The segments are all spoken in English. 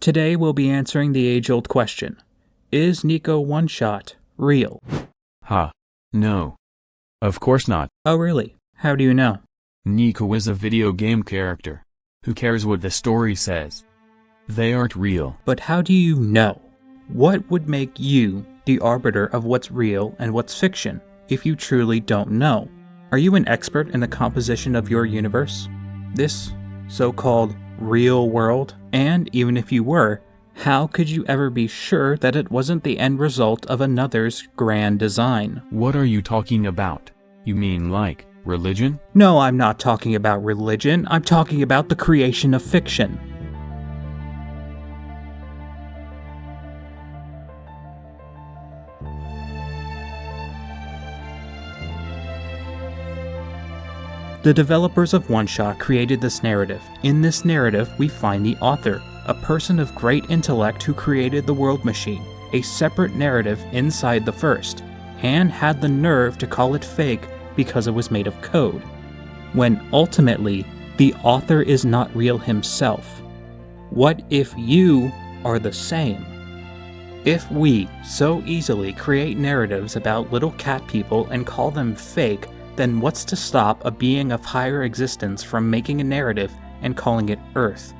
Today we'll be answering the age-old question, is Niko Oneshot real? Ha. No. Of course not. Oh really? How do you know? Niko is a video game character. Who cares what the story says? They aren't real. But how do you know? What would make you the arbiter of what's real and what's fiction if you truly don't know? Are you an expert in the composition of your universe? This so-called real world? And even if you were, how could you ever be sure that it wasn't the end result of another's grand design? What are you talking about? You mean like religion? No, I'm not talking about religion. I'm talking about the creation of fiction. The developers of Oneshot created this narrative. In this narrative, we find the author, a person of great intellect who created the world machine, a separate narrative inside the first, and had the nerve to call it fake because it was made of code, when ultimately, the author is not real himself. What if you are the same? If we so easily create narratives about little cat people and call them fake, then what's to stop a being of higher existence from making a narrative and calling it Earth?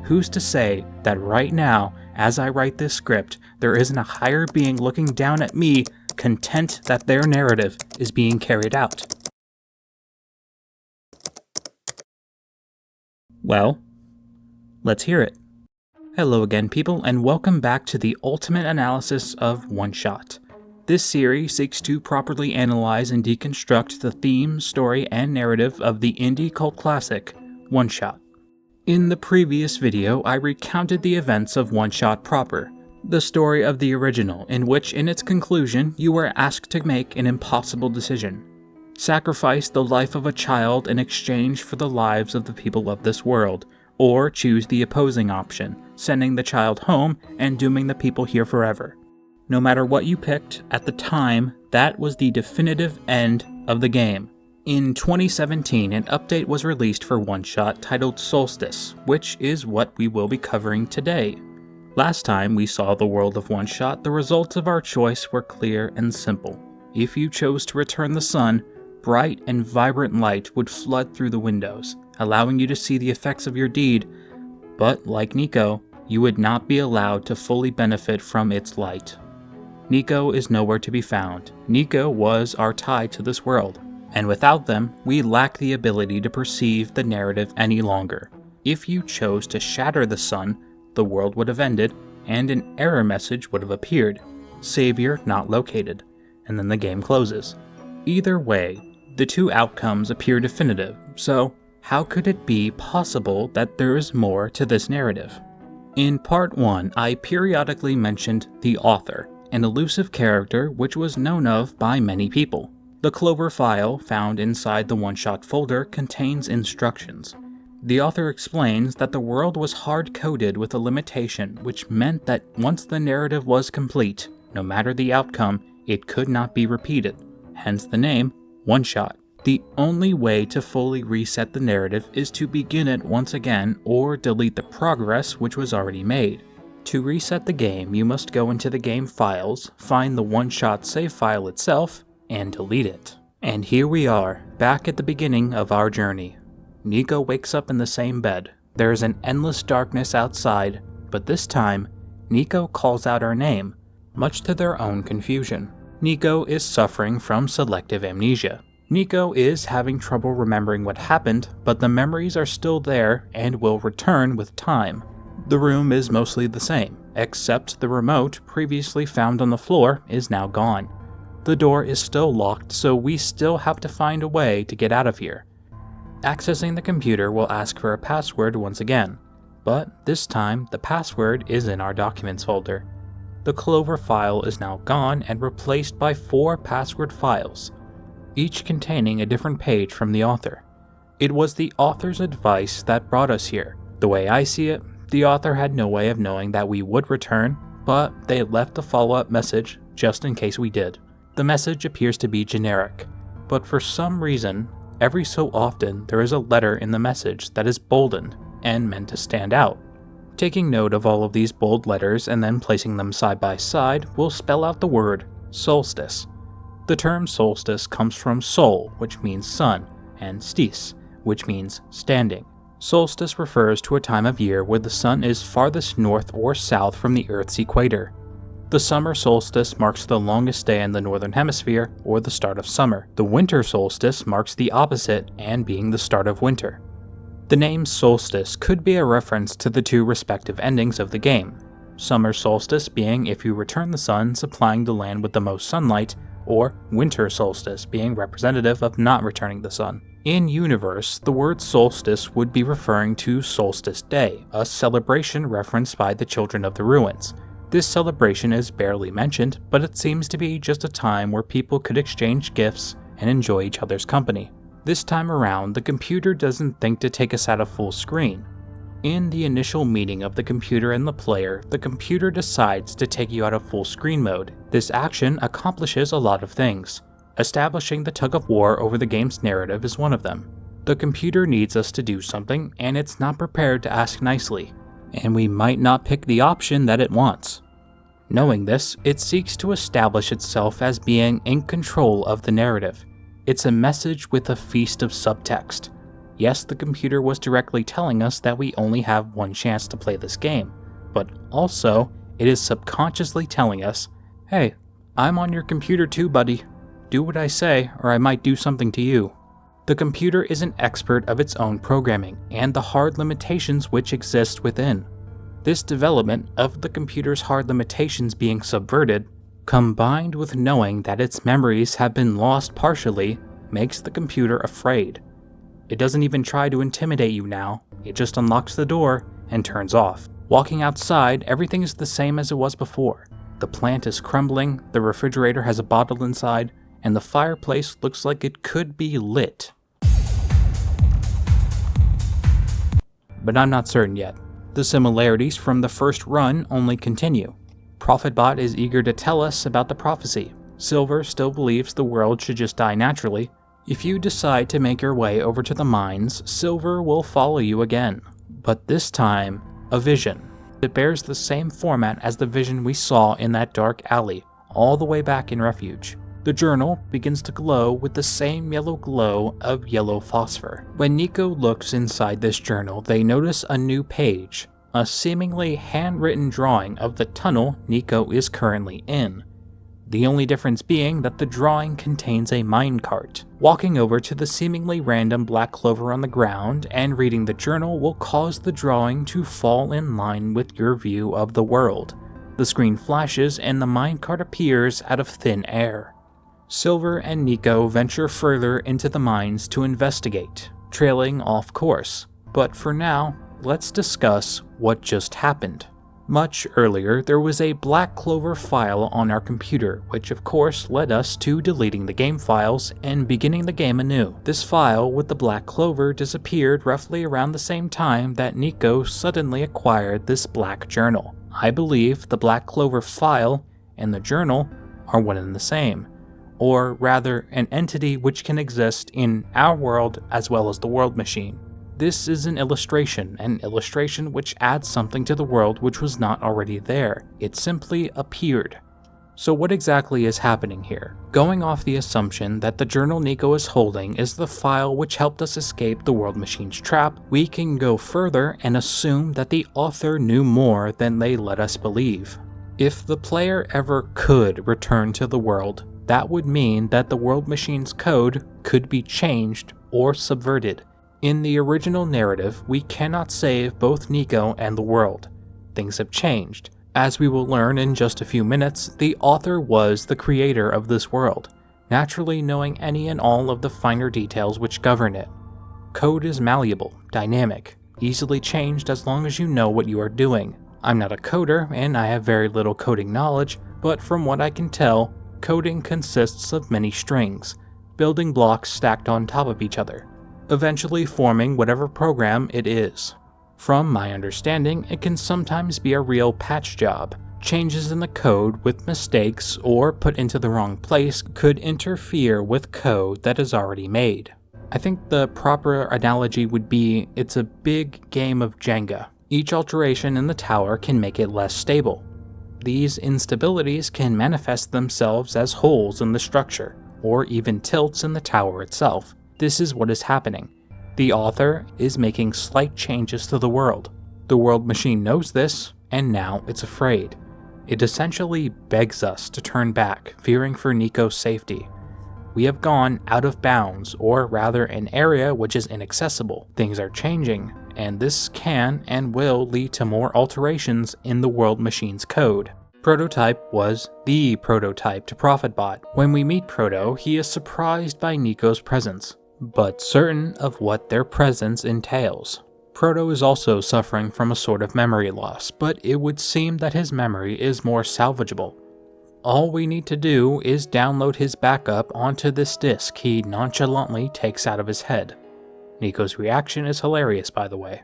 Who's to say that right now, as I write this script, there isn't a higher being looking down at me, content that their narrative is being carried out? Well, let's hear it. Hello again, people, and welcome back to the ultimate analysis of Oneshot. This series seeks to properly analyze and deconstruct the theme, story, and narrative of the indie cult classic, Oneshot. In the previous video, I recounted the events of Oneshot proper, the story of the original, in which in its conclusion you were asked to make an impossible decision. Sacrifice the life of a child in exchange for the lives of the people of this world, or choose the opposing option, sending the child home and dooming the people here forever. No matter what you picked, at the time, that was the definitive end of the game. In 2017, an update was released for Oneshot titled Solstice, which is what we will be covering today. Last time we saw the world of Oneshot, the results of our choice were clear and simple. If you chose to return the sun, bright and vibrant light would flood through the windows, allowing you to see the effects of your deed, but like Niko, you would not be allowed to fully benefit from its light. Niko is nowhere to be found. Niko was our tie to this world, and without them, we lack the ability to perceive the narrative any longer. If you chose to shatter the sun, the world would have ended, and an error message would have appeared, Savior not located, and then the game closes. Either way, the two outcomes appear definitive, so how could it be possible that there is more to this narrative? In part 1, I periodically mentioned the author, an elusive character which was known of by many people. The Clover file found inside the Oneshot folder contains instructions. The author explains that the world was hard-coded with a limitation which meant that once the narrative was complete, no matter the outcome, it could not be repeated, hence the name Oneshot. The only way to fully reset the narrative is to begin it once again or delete the progress which was already made. To reset the game, you must go into the game files, find the Oneshot save file itself, and delete it. And here we are, back at the beginning of our journey. Niko wakes up in the same bed. There is an endless darkness outside, but this time, Niko calls out our name, much to their own confusion. Niko is suffering from selective amnesia. Niko is having trouble remembering what happened, but the memories are still there and will return with time. The room is mostly the same, except the remote previously found on the floor is now gone. The door is still locked, so we still have to find a way to get out of here. Accessing the computer will ask for a password once again, but this time the password is in our documents folder. The Clover file is now gone and replaced by 4 password files, each containing a different page from the author. It was the author's advice that brought us here. The way I see it, the author had no way of knowing that we would return, but they left a follow-up message just in case we did. The message appears to be generic, but for some reason, every so often there is a letter in the message that is boldened and meant to stand out. Taking note of all of these bold letters and then placing them side by side will spell out the word solstice. The term solstice comes from sol, which means sun, and stis, which means standing. Solstice refers to a time of year where the sun is farthest north or south from the Earth's equator. The summer solstice marks the longest day in the northern hemisphere, or the start of summer. The winter solstice marks the opposite, and being the start of winter. The name solstice could be a reference to the two respective endings of the game. Summer solstice being if you return the sun, supplying the land with the most sunlight, or winter solstice being representative of not returning the sun. In universe, the word solstice would be referring to Solstice Day, a celebration referenced by the Children of the Ruins. This celebration is barely mentioned, but it seems to be just a time where people could exchange gifts and enjoy each other's company. This time around, the computer doesn't think to take us out of full screen. In the initial meeting of the computer and the player, the computer decides to take you out of full screen mode. This action accomplishes a lot of things. Establishing the tug of war over the game's narrative is one of them. The computer needs us to do something, and it's not prepared to ask nicely, and we might not pick the option that it wants. Knowing this, it seeks to establish itself as being in control of the narrative. It's a message with a feast of subtext. Yes, the computer was directly telling us that we only have one chance to play this game, but also, it is subconsciously telling us, hey, I'm on your computer too, buddy. Do what I say, or I might do something to you. The computer is an expert of its own programming, and the hard limitations which exist within. This development of the computer's hard limitations being subverted, combined with knowing that its memories have been lost partially, makes the computer afraid. It doesn't even try to intimidate you now, it just unlocks the door and turns off. Walking outside, everything is the same as it was before. The plant is crumbling, the refrigerator has a bottle inside, and the fireplace looks like it could be lit. But I'm not certain yet. The similarities from the first run only continue. ProfitBot is eager to tell us about the prophecy. Silver still believes the world should just die naturally. If you decide to make your way over to the mines, Silver will follow you again. But this time, a vision. It bears the same format as the vision we saw in that dark alley, all the way back in Refuge. The journal begins to glow with the same yellow glow of yellow phosphor. When Niko looks inside this journal, they notice a new page, a seemingly handwritten drawing of the tunnel Niko is currently in. The only difference being that the drawing contains a minecart. Walking over to the seemingly random black clover on the ground and reading the journal will cause the drawing to fall in line with your view of the world. The screen flashes and the minecart appears out of thin air. Silver and Niko venture further into the mines to investigate, trailing off course. But for now, let's discuss what just happened. Much earlier, there was a Black Clover file on our computer, which of course led us to deleting the game files and beginning the game anew. This file with the Black Clover disappeared roughly around the same time that Niko suddenly acquired this black journal. I believe the Black Clover file and the journal are one and the same, or rather an entity which can exist in our world as well as the world machine. This is an illustration which adds something to the world which was not already there. It simply appeared. So what exactly is happening here? Going off the assumption that the journal Niko is holding is the file which helped us escape the world machine's trap, we can go further and assume that the author knew more than they let us believe. If the player ever could return to the world, that would mean that the world machine's code could be changed or subverted. In the original narrative, we cannot save both Niko and the world. Things have changed. As we will learn in just a few minutes, the author was the creator of this world, naturally knowing any and all of the finer details which govern it. Code is malleable, dynamic, easily changed as long as you know what you are doing. I'm not a coder, and I have very little coding knowledge, but from what I can tell, coding consists of many strings, building blocks stacked on top of each other, eventually forming whatever program it is. From my understanding, it can sometimes be a real patch job. Changes in the code with mistakes or put into the wrong place could interfere with code that is already made. I think the proper analogy would be it's a big game of Jenga. Each alteration in the tower can make it less stable. These instabilities can manifest themselves as holes in the structure, or even tilts in the tower itself. This is what is happening. The author is making slight changes to the world. The world machine knows this, and now it's afraid. It essentially begs us to turn back, fearing for Niko's safety. We have gone out of bounds, or rather an area which is inaccessible. Things are changing, and this can and will lead to more alterations in the world machine's code. Prototype was the prototype to Profitbot. When we meet Proto, he is surprised by Niko's presence, but certain of what their presence entails. Proto is also suffering from a sort of memory loss, but it would seem that his memory is more salvageable. All we need to do is download his backup onto this disk he nonchalantly takes out of his head. Niko's reaction is hilarious, by the way.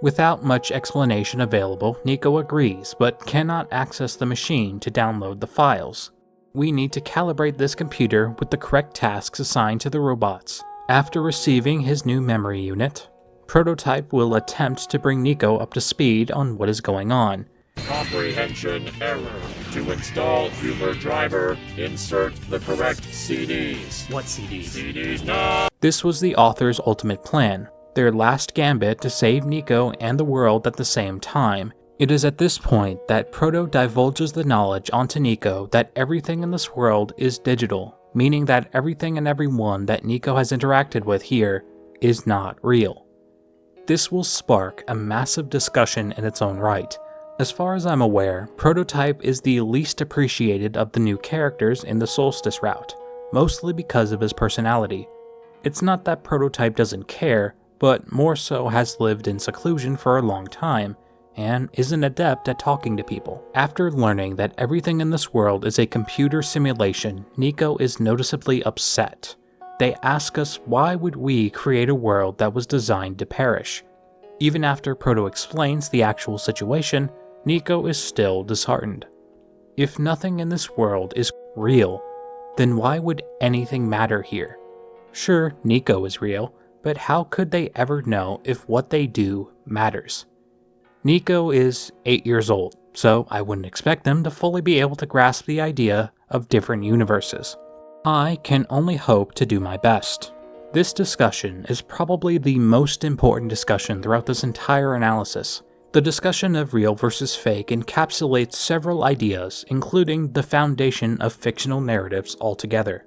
Without much explanation available, Niko agrees, but cannot access the machine to download the files. We need to calibrate this computer with the correct tasks assigned to the robots. After receiving his new memory unit, Prototype will attempt to bring Niko up to speed on what is going on. Comprehension error. To install Humor Driver, insert the correct CDs. What CDs? CDs now. This was the author's ultimate plan, their last gambit to save Niko and the world at the same time. It is at this point that Proto divulges the knowledge onto Niko that everything in this world is digital, meaning that everything and everyone that Niko has interacted with here is not real. This will spark a massive discussion in its own right. As far as I'm aware, Prototype is the least appreciated of the new characters in the Solstice route, mostly because of his personality. It's not that Prototype doesn't care, but more so has lived in seclusion for a long time, and is an adept at talking to people. After learning that everything in this world is a computer simulation, Niko is noticeably upset. They ask us why would we create a world that was designed to perish. Even after Proto explains the actual situation, Niko is still disheartened. If nothing in this world is real, then why would anything matter here? Sure, Niko is real, but how could they ever know if what they do matters? Niko is 8 years old, so I wouldn't expect them to fully be able to grasp the idea of different universes. I can only hope to do my best. This discussion is probably the most important discussion throughout this entire analysis. The discussion of real versus fake encapsulates several ideas, including the foundation of fictional narratives altogether.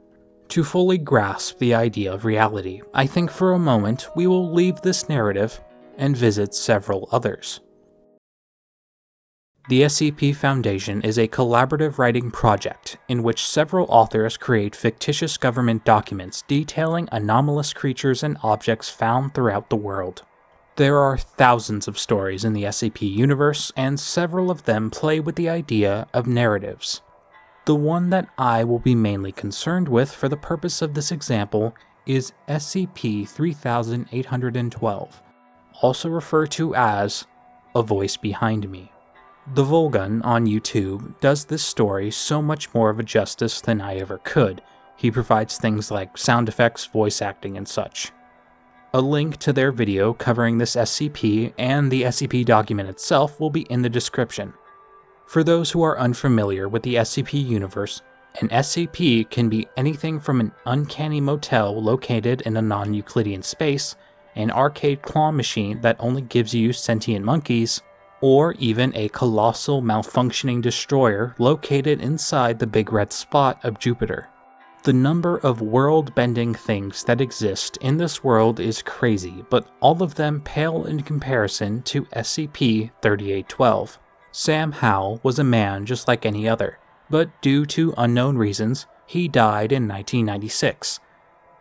To fully grasp the idea of reality, I think for a moment we will leave this narrative and visit several others. The SCP Foundation is a collaborative writing project in which several authors create fictitious government documents detailing anomalous creatures and objects found throughout the world. There are thousands of stories in the SCP universe, and several of them play with the idea of narratives. The one that I will be mainly concerned with for the purpose of this example is SCP-3812, also referred to as A Voice Behind Me. The Volgun on YouTube does this story so much more of a justice than I ever could. He provides things like sound effects, voice acting, and such. A link to their video covering this SCP and the SCP document itself will be in the description. For those who are unfamiliar with the SCP universe, an SCP can be anything from an uncanny motel located in a non-Euclidean space, an arcade claw machine that only gives you sentient monkeys, or even a colossal malfunctioning destroyer located inside the big red spot of Jupiter. The number of world-bending things that exist in this world is crazy, but all of them pale in comparison to SCP-3812. Sam Howell was a man just like any other, but due to unknown reasons, he died in 1996.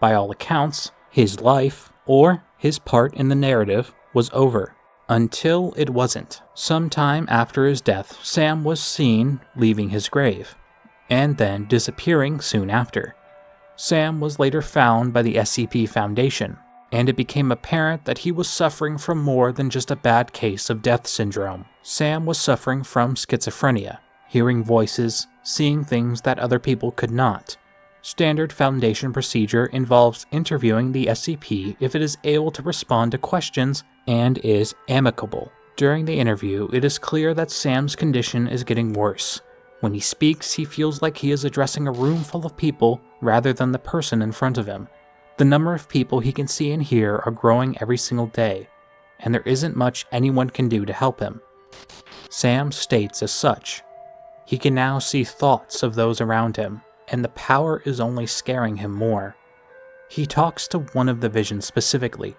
By all accounts, his life, or his part in the narrative, was over. Until it wasn't. Sometime after his death, Sam was seen leaving his grave, and then disappearing soon after. Sam was later found by the SCP Foundation, and it became apparent that he was suffering from more than just a bad case of death syndrome. Sam was suffering from schizophrenia, hearing voices, seeing things that other people could not. Standard Foundation procedure involves interviewing the SCP if it is able to respond to questions and is amicable. During the interview, it is clear that Sam's condition is getting worse. When he speaks, he feels like he is addressing a room full of people rather than the person in front of him. The number of people he can see and hear are growing every single day, and there isn't much anyone can do to help him. Sam states as such. He can now see thoughts of those around him, and the power is only scaring him more. He talks to one of the visions specifically.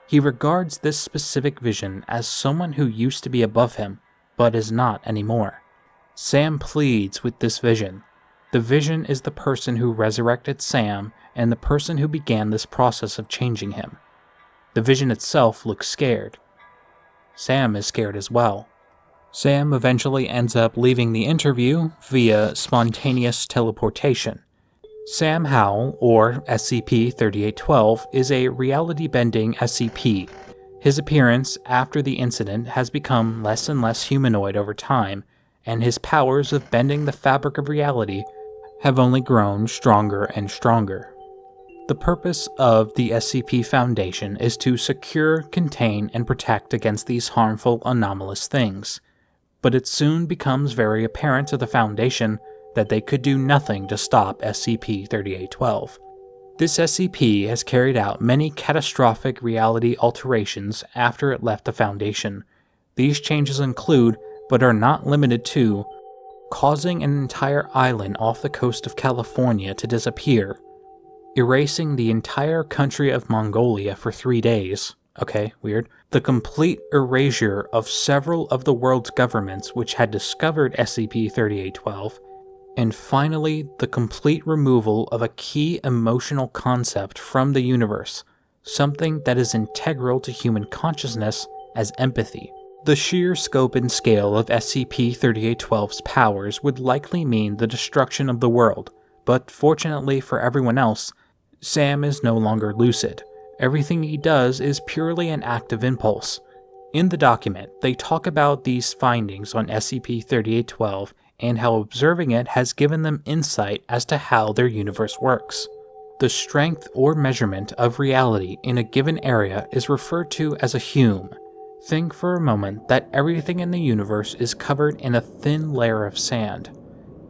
He regards this specific vision as someone who used to be above him, but is not anymore. Sam pleads with this vision. The vision is the person who resurrected Sam and the person who began this process of changing him. The vision itself looks scared. Sam is scared as well. Sam eventually ends up leaving the interview via spontaneous teleportation. Sam Howell, or SCP-3812, is a reality-bending SCP. His appearance after the incident has become less and less humanoid over time, and his powers of bending the fabric of reality have only grown stronger and stronger. The purpose of the SCP Foundation is to secure, contain, and protect against these harmful, anomalous things. But it soon becomes very apparent to the Foundation that they could do nothing to stop SCP-3812. This SCP has carried out many catastrophic reality alterations after it left the Foundation. These changes include, but are not limited to, causing an entire island off the coast of California to disappear, erasing the entire country of Mongolia for 3 days, okay, weird, the complete erasure of several of the world's governments which had discovered SCP-3812, and finally the complete removal of a key emotional concept from the universe, something that is integral to human consciousness as empathy. The sheer scope and scale of SCP-3812's powers would likely mean the destruction of the world, but fortunately for everyone else, Sam is no longer lucid. Everything he does is purely an act of impulse. In the document, they talk about these findings on SCP-3812 and how observing it has given them insight as to how their universe works. The strength or measurement of reality in a given area is referred to as a hume. Think for a moment that everything in the universe is covered in a thin layer of sand.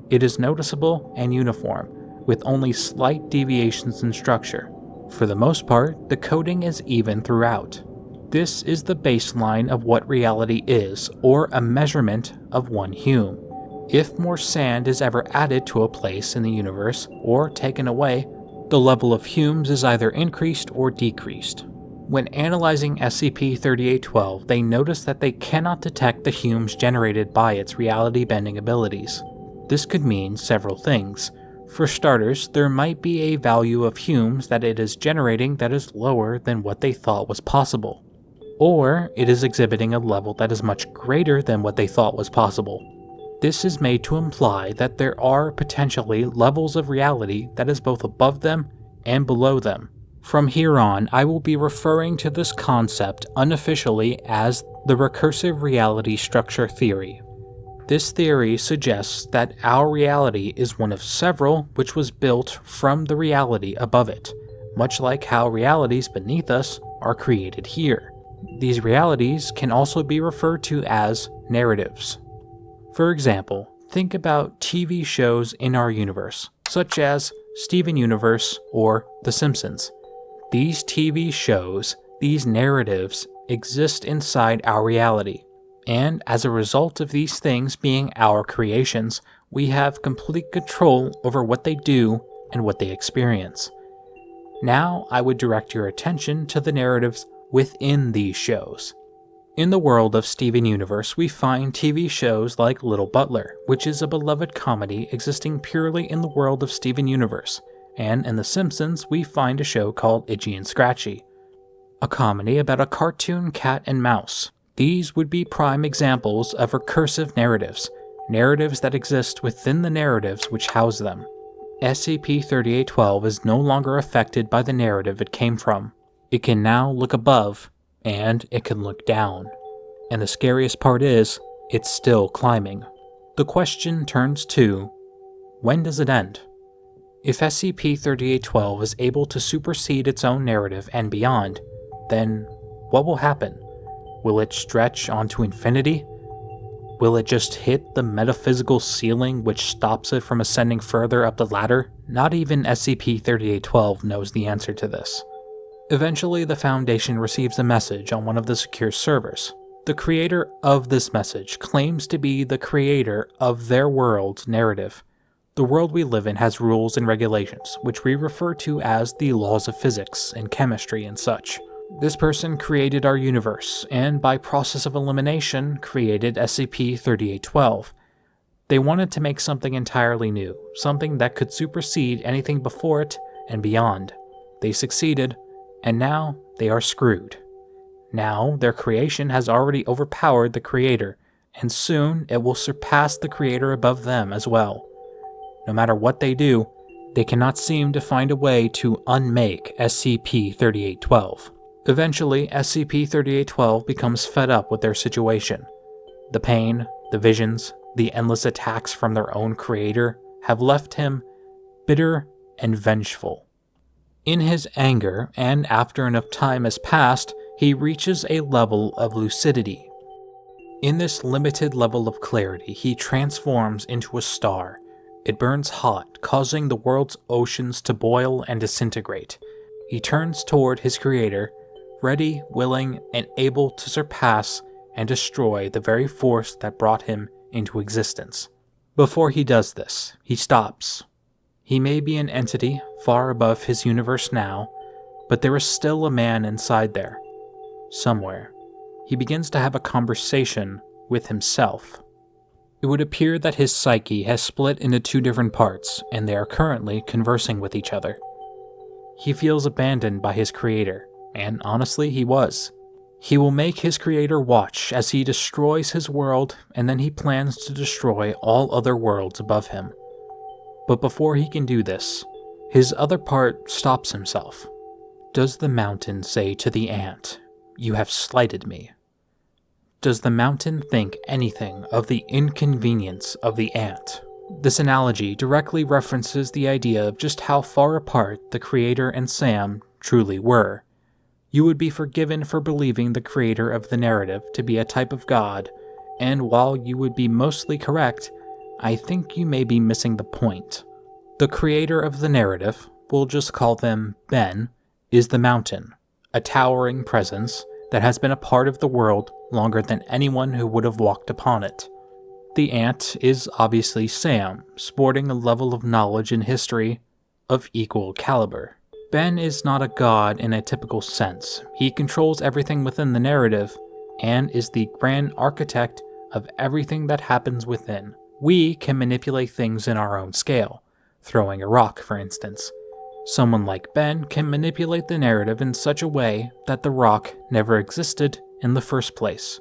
It is noticeable and uniform, with only slight deviations in structure. For the most part, the coating is even throughout. This is the baseline of what reality is, or a measurement of one hume. If more sand is ever added to a place in the universe, or taken away, the level of humes is either increased or decreased. When analyzing SCP-3812, they notice that they cannot detect the humes generated by its reality-bending abilities. This could mean several things. For starters, there might be a value of humes that it is generating that is lower than what they thought was possible. Or it is exhibiting a level that is much greater than what they thought was possible. This is made to imply that there are potentially levels of reality that is both above them and below them. From here on, I will be referring to this concept unofficially as the recursive reality structure theory. This theory suggests that our reality is one of several which was built from the reality above it, much like how realities beneath us are created here. These realities can also be referred to as narratives. For example, think about TV shows in our universe, such as Steven Universe or The Simpsons. These TV shows, these narratives, exist inside our reality, and as a result of these things being our creations, we have complete control over what they do and what they experience. Now I would direct your attention to the narratives within these shows. In the world of Steven Universe, we find TV shows like Little Butler, which is a beloved comedy existing purely in the world of Steven Universe, and in The Simpsons, we find a show called Itchy and Scratchy, a comedy about a cartoon cat and mouse. These would be prime examples of recursive narratives, narratives that exist within the narratives which house them. SCP-3812 is no longer affected by the narrative it came from. It can now look above, and it can look down. And the scariest part is, it's still climbing. The question turns to, when does it end? If SCP-3812 is able to supersede its own narrative and beyond, then what will happen? Will it stretch onto infinity? Will it just hit the metaphysical ceiling which stops it from ascending further up the ladder? Not even SCP-3812 knows the answer to this. Eventually, the Foundation receives a message on one of the secure servers. The creator of this message claims to be the creator of their world, Narative. The world we live in has rules and regulations, which we refer to as the laws of physics and chemistry and such. This person created our universe, and by process of elimination, created SCP-3812. They wanted to make something entirely new, something that could supersede anything before it and beyond. They succeeded, and now they are screwed. Now their creation has already overpowered the creator, and soon it will surpass the creator above them as well. No matter what they do, they cannot seem to find a way to unmake SCP-3812. Eventually, SCP-3812 becomes fed up with their situation. The pain, the visions, the endless attacks from their own creator have left him bitter and vengeful. In his anger, and after enough time has passed, he reaches a level of lucidity. In this limited level of clarity, he transforms into a star. It burns hot, causing the world's oceans to boil and disintegrate. He turns toward his creator, ready, willing, and able to surpass and destroy the very force that brought him into existence. Before he does this, he stops. He may be an entity far above his universe now, but there is still a man inside there. Somewhere. He begins to have a conversation with himself. It would appear that his psyche has split into two different parts, and they are currently conversing with each other. He feels abandoned by his creator, and honestly, he was. He will make his creator watch as he destroys his world, and then he plans to destroy all other worlds above him. But before he can do this, his other part stops himself. Does the mountain say to the ant, "You have slighted me"? Does the mountain think anything of the inconvenience of the ant? This analogy directly references the idea of just how far apart the creator and Sam truly were. You would be forgiven for believing the creator of the Narative to be a type of god, and while you would be mostly correct, I think you may be missing the point. The creator of the Narative, we'll just call them Ben, is the mountain, a towering presence that has been a part of the world longer than anyone who would have walked upon it. The ant is obviously Sam, sporting a level of knowledge and history of equal caliber. Ben is not a god in a typical sense. He controls everything within the Narative, and is the grand architect of everything that happens within. We can manipulate things in our own scale, throwing a rock, for instance. Someone like Ben can manipulate the Narative in such a way that the rock never existed in the first place.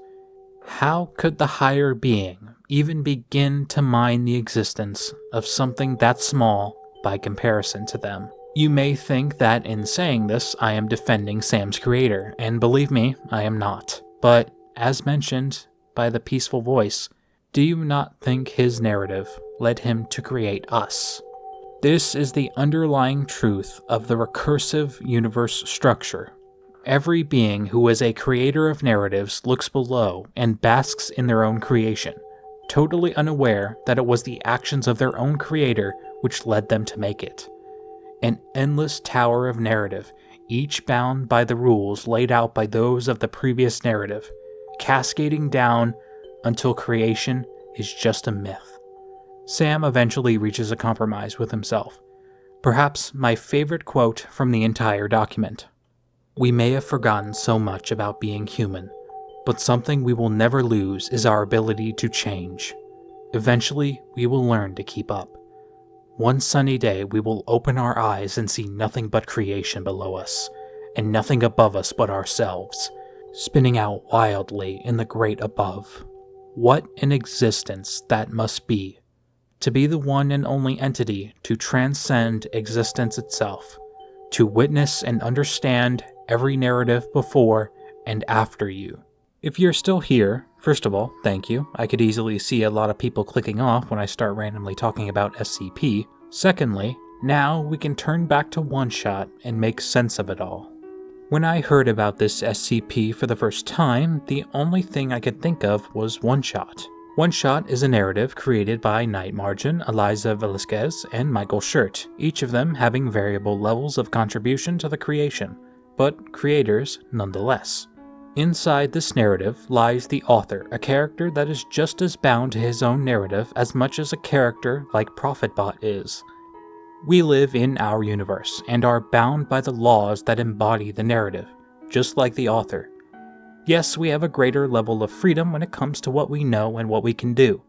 How could the higher being even begin to mine the existence of something that small by comparison to them? You may think that in saying this, I am defending Sam's creator, and believe me, I am not. But, as mentioned by the peaceful voice, do you not think his Narative led him to create us? This is the underlying truth of the recursive universe structure. Every being who is a creator of narratives looks below and basks in their own creation, totally unaware that it was the actions of their own creator which led them to make it. An endless tower of narrative, each bound by the rules laid out by those of the previous narrative, cascading down until creation is just a myth. Sam eventually reaches a compromise with himself. Perhaps my favorite quote from the entire document. "We may have forgotten so much about being human, but something we will never lose is our ability to change. Eventually, we will learn to keep up. One sunny day we will open our eyes and see nothing but creation below us, and nothing above us but ourselves, spinning out wildly in the great above. What an existence that must be, to be the one and only entity to transcend existence itself, to witness and understand every narrative before and after you." If you're still here, first of all, thank you. I could easily see a lot of people clicking off when I start randomly talking about SCP. Secondly, now we can turn back to One Shot and make sense of it all. When I heard about this SCP for the first time, the only thing I could think of was Oneshot. Oneshot is a narrative created by Night Margin, Eliza Velasquez, and Michael Shirt, each of them having variable levels of contribution to the creation, but creators nonetheless. Inside this narrative lies the author, a character that is just as bound to his own narrative as much as a character like Prophetbot is. We live in our universe, and are bound by the laws that embody the narrative, just like the author. Yes, we have a greater level of freedom when it comes to what we know and what we can do,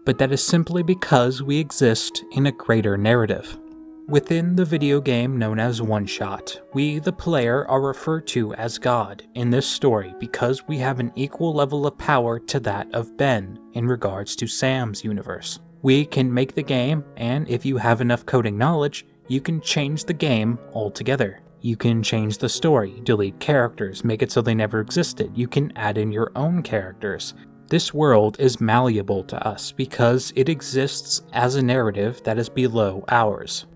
but that is simply because we exist in a greater narrative. Within the video game known as Oneshot, we, the player, are referred to as God in this story because we have an equal level of power to that of Ben in regards to Sam's universe. We can make the game, and if you have enough coding knowledge, you can change the game altogether. You can change the story, delete characters, make it so they never existed. You can add in your own characters. This world is malleable to us because it exists as a narrative that is below ours.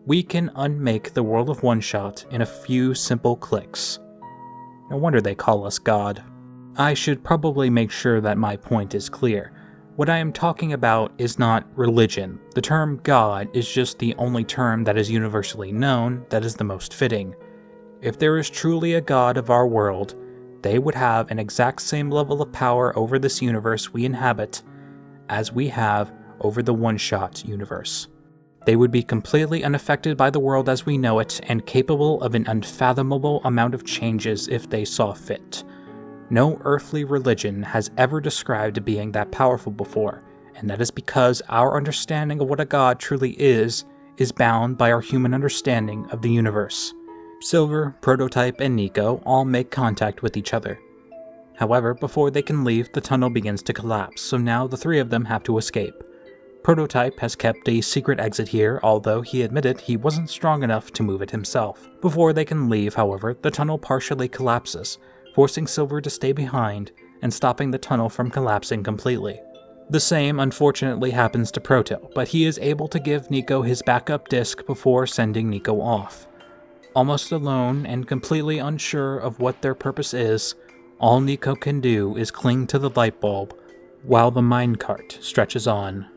We can unmake the world of Oneshot in a few simple clicks. No wonder they call us God. I should probably make sure that my point is clear. What I am talking about is not religion. The term God is just the only term that is universally known that is the most fitting. If there is truly a God of our world, they would have an exact same level of power over this universe we inhabit as we have over the Oneshot universe. They would be completely unaffected by the world as we know it and capable of an unfathomable amount of changes if they saw fit. No earthly religion has ever described a being that powerful before, and that is because our understanding of what a god truly is bound by our human understanding of the universe. Silver, Prototype, and Niko all make contact with each other. However, before they can leave, the tunnel begins to collapse, so now the three of them have to escape. Prototype has kept a secret exit here, although he admitted he wasn't strong enough to move it himself. Before they can leave, however, the tunnel partially collapses, forcing Silver to stay behind and stopping the tunnel from collapsing completely. The same unfortunately happens to Proto, but he is able to give Niko his backup disk before sending Niko off. Almost alone and completely unsure of what their purpose is, all Niko can do is cling to the light bulb while the minecart stretches on.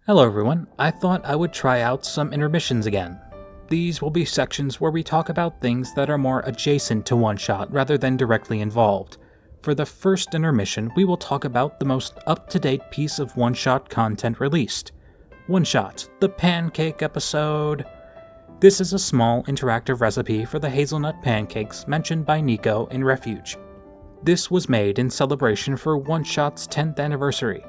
Hello everyone, I thought I would try out some intermissions again. These will be sections where we talk about things that are more adjacent to Oneshot rather than directly involved. For the first intermission, we will talk about the most up-to-date piece of Oneshot content released. Oneshot, the PANCAKE episode. This is a small interactive recipe for the hazelnut pancakes mentioned by Niko in Refuge. This was made in celebration for Oneshot's 10th anniversary.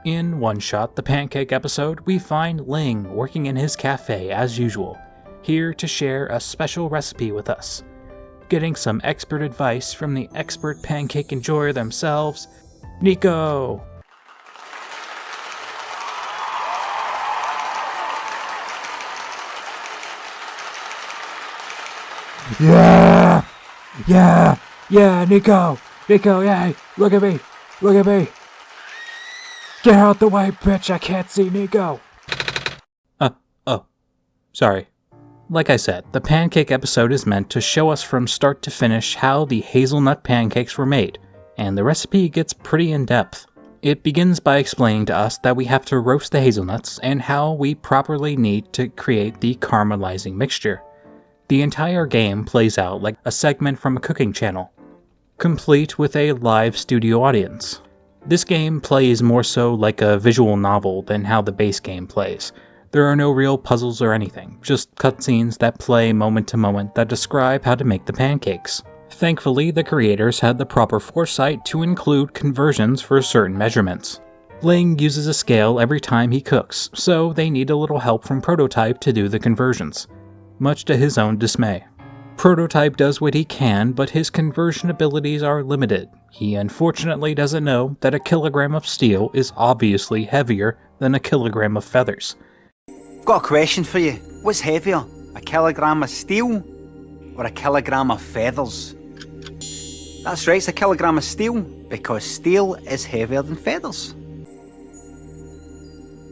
In Oneshot, the pancake episode, we find Ling working in his cafe as usual, here to share a special recipe with us. Getting some expert advice from the expert pancake enjoyer themselves, Niko! Yeah, Niko, yay, look at me. Get out the way, bitch, I can't see Niko. Sorry. Like I said, the pancake episode is meant to show us from start to finish how the hazelnut pancakes were made, and the recipe gets pretty in-depth. It begins by explaining to us that we have to roast the hazelnuts and how we properly need to create the caramelizing mixture. The entire game plays out like a segment from a cooking channel, complete with a live studio audience. This game plays more so like a visual novel than how the base game plays. There are no real puzzles or anything, just cutscenes that play moment to moment that describe how to make the pancakes. Thankfully, the creators had the proper foresight to include conversions for certain measurements. Ling uses a scale every time he cooks, so they need a little help from Prototype to do the conversions, much to his own dismay. Prototype does what he can, but his conversion abilities are limited. He unfortunately doesn't know that a kilogram of steel is obviously heavier than a kilogram of feathers. Got a question for you. What's heavier, a kilogram of steel or a kilogram of feathers? That's right, it's a kilogram of steel, because steel is heavier than feathers.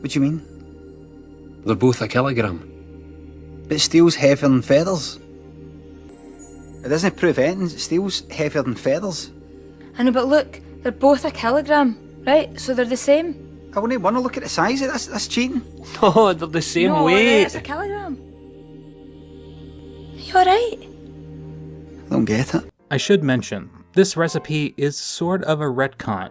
What do you mean? They're both a kilogram. But steel's heavier than feathers. It doesn't prove anything. Steel's heavier than feathers. I know, but look, they're both a kilogram, right? So they're the same. I wouldn't want to look at the size of this. That's cheating. No, they're the same no, weight. It's a kilogram. Are you alright? I don't get it. I should mention, this recipe is sort of a retcon.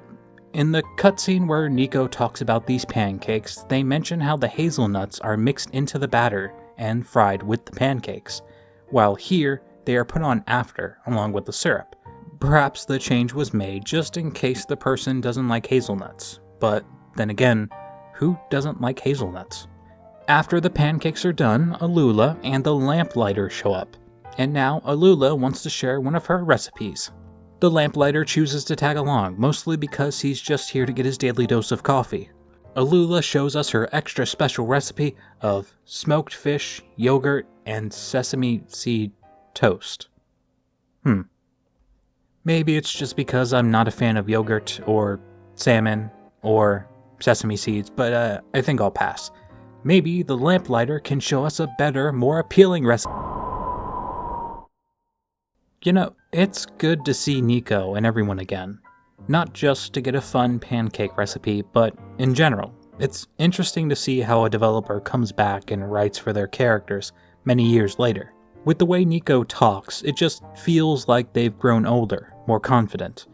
In the cutscene where Niko talks about these pancakes, they mention how the hazelnuts are mixed into the batter and fried with the pancakes, while here they are put on after, along with the syrup. Perhaps the change was made just in case the person doesn't like hazelnuts, but then again, who doesn't like hazelnuts? After the pancakes are done, Alula and the lamplighter show up, and now Alula wants to share one of her recipes. The lamplighter chooses to tag along, mostly because he's just here to get his daily dose of coffee. Alula shows us her extra special recipe of smoked fish, yogurt, and sesame seed toast. Maybe it's just because I'm not a fan of yogurt, or salmon, or sesame seeds, but I think I'll pass. Maybe the lamplighter can show us a better, more appealing recipe. You know, it's good to see Niko and everyone again. Not just to get a fun pancake recipe, but in general. It's interesting to see how a developer comes back and writes for their characters many years later. With the way Niko talks, it just feels like they've grown older, more confident.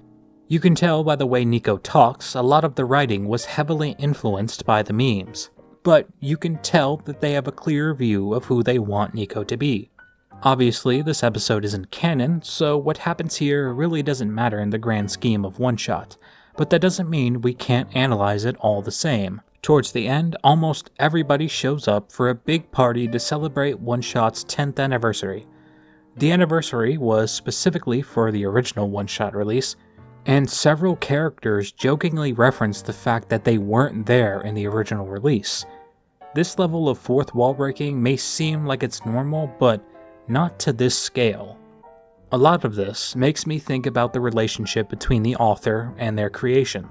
You can tell by the way Niko talks, a lot of the writing was heavily influenced by the memes. But you can tell that they have a clear view of who they want Niko to be. Obviously, this episode isn't canon, so what happens here really doesn't matter in the grand scheme of One Shot, but that doesn't mean we can't analyze it all the same. Towards the end, almost everybody shows up for a big party to celebrate One Shot's 10th anniversary. The anniversary was specifically for the original One Shot release, and several characters jokingly reference the fact that they weren't there in the original release. This level of fourth wall breaking may seem like it's normal, but not to this scale. A lot of this makes me think about the relationship between the author and their creation.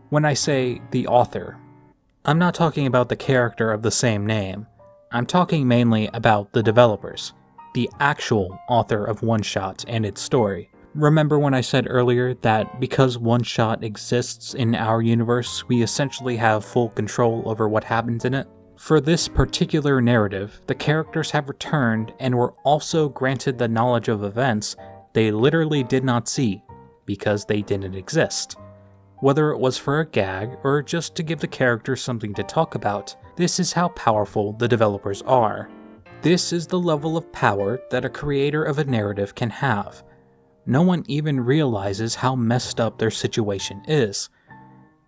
When I say the author, I'm not talking about the character of the same name. I'm talking mainly about the developers, the actual author of One Shot and its story. Remember when I said earlier that because One Shot exists in our universe, we essentially have full control over what happens in it? For this particular narrative, the characters have returned and were also granted the knowledge of events they literally did not see, because they didn't exist. Whether it was for a gag or just to give the characters something to talk about, this is how powerful the developers are. This is the level of power that a creator of a narrative can have. No one even realizes how messed up their situation is.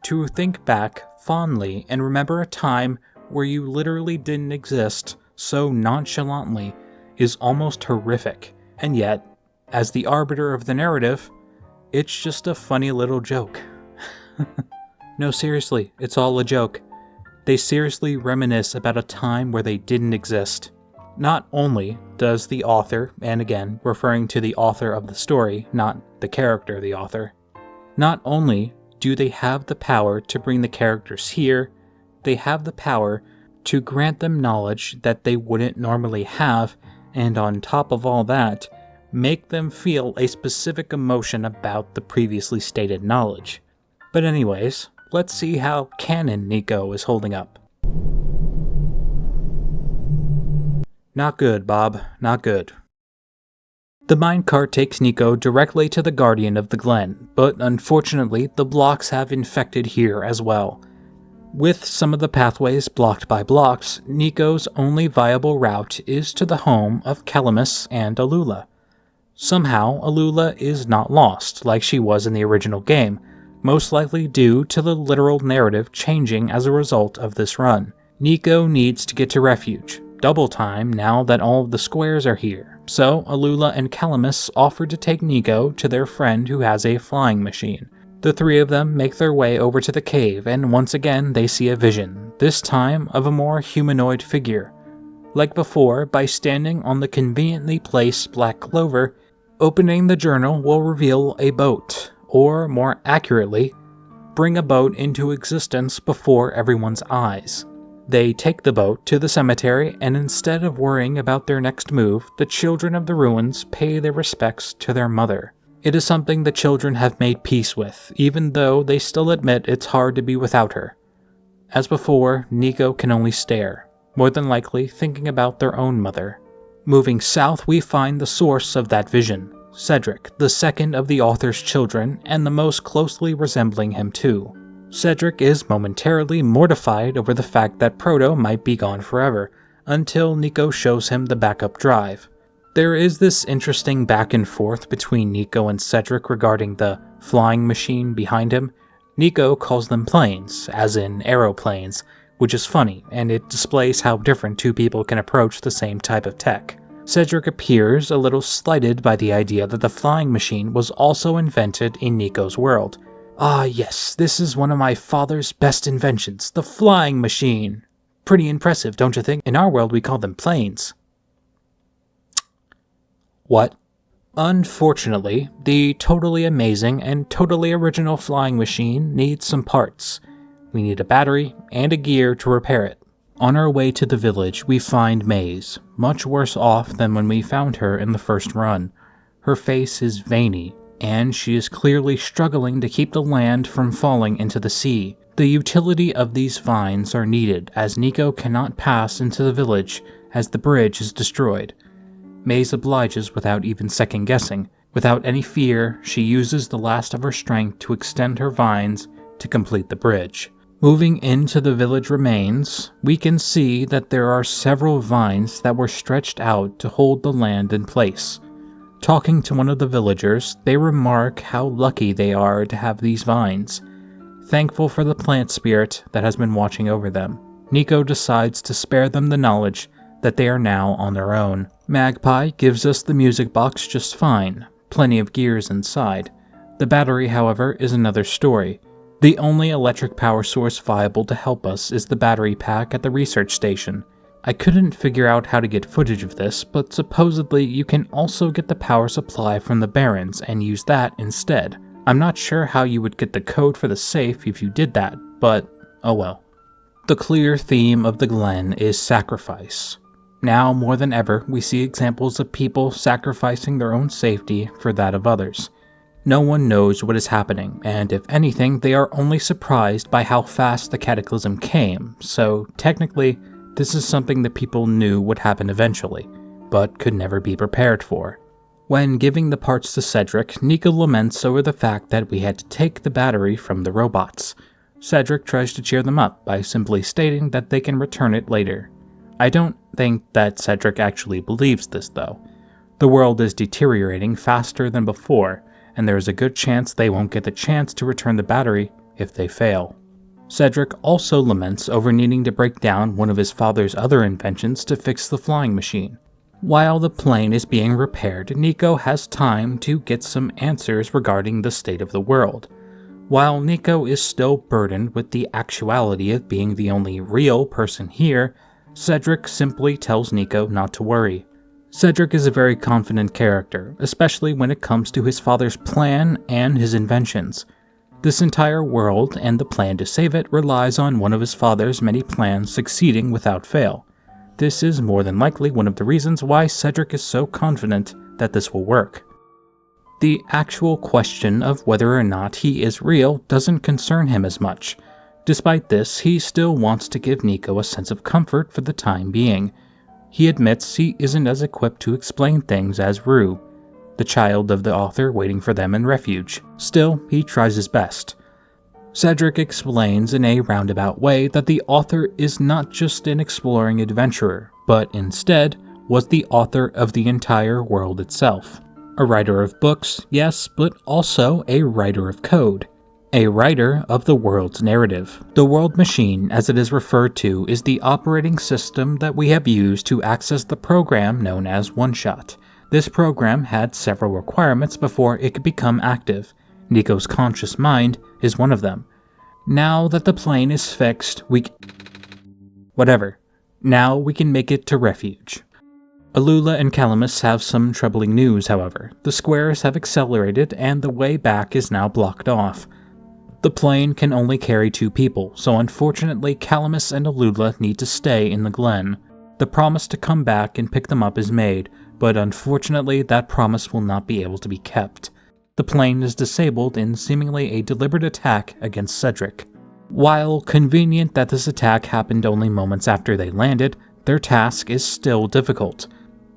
To think back fondly and remember a time where you literally didn't exist so nonchalantly is almost horrific, and yet, as the arbiter of the narrative, it's just a funny little joke. No, seriously, it's all a joke. They seriously reminisce about a time where they didn't exist. Not only does the author, and again, referring to the author of the story, not the character of the author, not only do they have the power to bring the characters here, they have the power to grant them knowledge that they wouldn't normally have, and on top of all that, make them feel a specific emotion about the previously stated knowledge. But anyways, let's see how canon Niko is holding up. Not good, Bob. Not good. The minecart takes Niko directly to the Guardian of the Glen, but unfortunately the blocks have infected here as well. With some of the pathways blocked by blocks, Niko's only viable route is to the home of Calamus and Alula. Somehow, Alula is not lost like she was in the original game, most likely due to the literal narrative changing as a result of this run. Niko needs to get to Refuge, double time now that all of the squares are here, so Alula and Calamus offer to take Niko to their friend who has a flying machine. The three of them make their way over to the cave, and once again they see a vision, this time of a more humanoid figure. Like before, by standing on the conveniently placed black clover, opening the journal will reveal a boat, or more accurately, bring a boat into existence before everyone's eyes. They take the boat to the cemetery, and instead of worrying about their next move, the children of the ruins pay their respects to their mother. It is something the children have made peace with, even though they still admit it's hard to be without her. As before, Niko can only stare, more than likely thinking about their own mother. Moving south, we find the source of that vision, Cedric, the second of the author's children, and the most closely resembling him too. Cedric is momentarily mortified over the fact that Proto might be gone forever, until Niko shows him the backup drive. There is this interesting back and forth between Niko and Cedric regarding the flying machine behind him. Niko calls them planes, as in aeroplanes, which is funny, and it displays how different two people can approach the same type of tech. Cedric appears a little slighted by the idea that the flying machine was also invented in Niko's world. Ah yes, this is one of my father's best inventions, the flying machine. Pretty impressive, don't you think? In our world we call them planes. What? Unfortunately, the totally amazing and totally original flying machine needs some parts. We need a battery and a gear to repair it. On our way to the village, we find Maze, much worse off than when we found her in the first run. Her face is veiny, and she is clearly struggling to keep the land from falling into the sea. The utility of these vines are needed, as Niko cannot pass into the village as the bridge is destroyed. Maze obliges without even second-guessing. Without any fear, she uses the last of her strength to extend her vines to complete the bridge. Moving into the village remains, we can see that there are several vines that were stretched out to hold the land in place. Talking to one of the villagers, they remark how lucky they are to have these vines, thankful for the plant spirit that has been watching over them. Niko decides to spare them the knowledge that they are now on their own. Magpie gives us the music box just fine, plenty of gears inside. The battery, however, is another story. The only electric power source viable to help us is the battery pack at the research station. I couldn't figure out how to get footage of this, but supposedly you can also get the power supply from the Barrens and use that instead. I'm not sure how you would get the code for the safe if you did that, but oh well. The clear theme of the Glen is sacrifice. Now, more than ever, we see examples of people sacrificing their own safety for that of others. No one knows what is happening, and if anything, they are only surprised by how fast the cataclysm came, so technically, this is something that people knew would happen eventually, but could never be prepared for. When giving the parts to Cedric, Niko laments over the fact that we had to take the battery from the robots. Cedric tries to cheer them up by simply stating that they can return it later. I don't think that Cedric actually believes this, though. The world is deteriorating faster than before, and there is a good chance they won't get the chance to return the battery if they fail. Cedric also laments over needing to break down one of his father's other inventions to fix the flying machine. While the plane is being repaired, Niko has time to get some answers regarding the state of the world. While Niko is still burdened with the actuality of being the only real person here, Cedric simply tells Niko not to worry. Cedric is a very confident character, especially when it comes to his father's plan and his inventions. This entire world and the plan to save it relies on one of his father's many plans succeeding without fail. This is more than likely one of the reasons why Cedric is so confident that this will work. The actual question of whether or not he is real doesn't concern him as much. Despite this, he still wants to give Niko a sense of comfort for the time being. He admits he isn't as equipped to explain things as Rue, the child of the author waiting for them in Refuge. Still, he tries his best. Cedric explains in a roundabout way that the author is not just an exploring adventurer, but instead was the author of the entire world itself. A writer of books, yes, but also a writer of code. A writer of the world's narrative. The world machine, as it is referred to, is the operating system that we have used to access the program known as Oneshot. This program had several requirements before it could become active. Niko's conscious mind is one of them. Now that the plane is fixed, Now we can make it to Refuge. Alula and Calamus have some troubling news, however. The squares have accelerated and the way back is now blocked off. The plane can only carry 2 people, so unfortunately Calamus and Alula need to stay in the Glen. The promise to come back and pick them up is made, but unfortunately that promise will not be able to be kept. The plane is disabled in seemingly a deliberate attack against Cedric. While convenient that this attack happened only moments after they landed, their task is still difficult.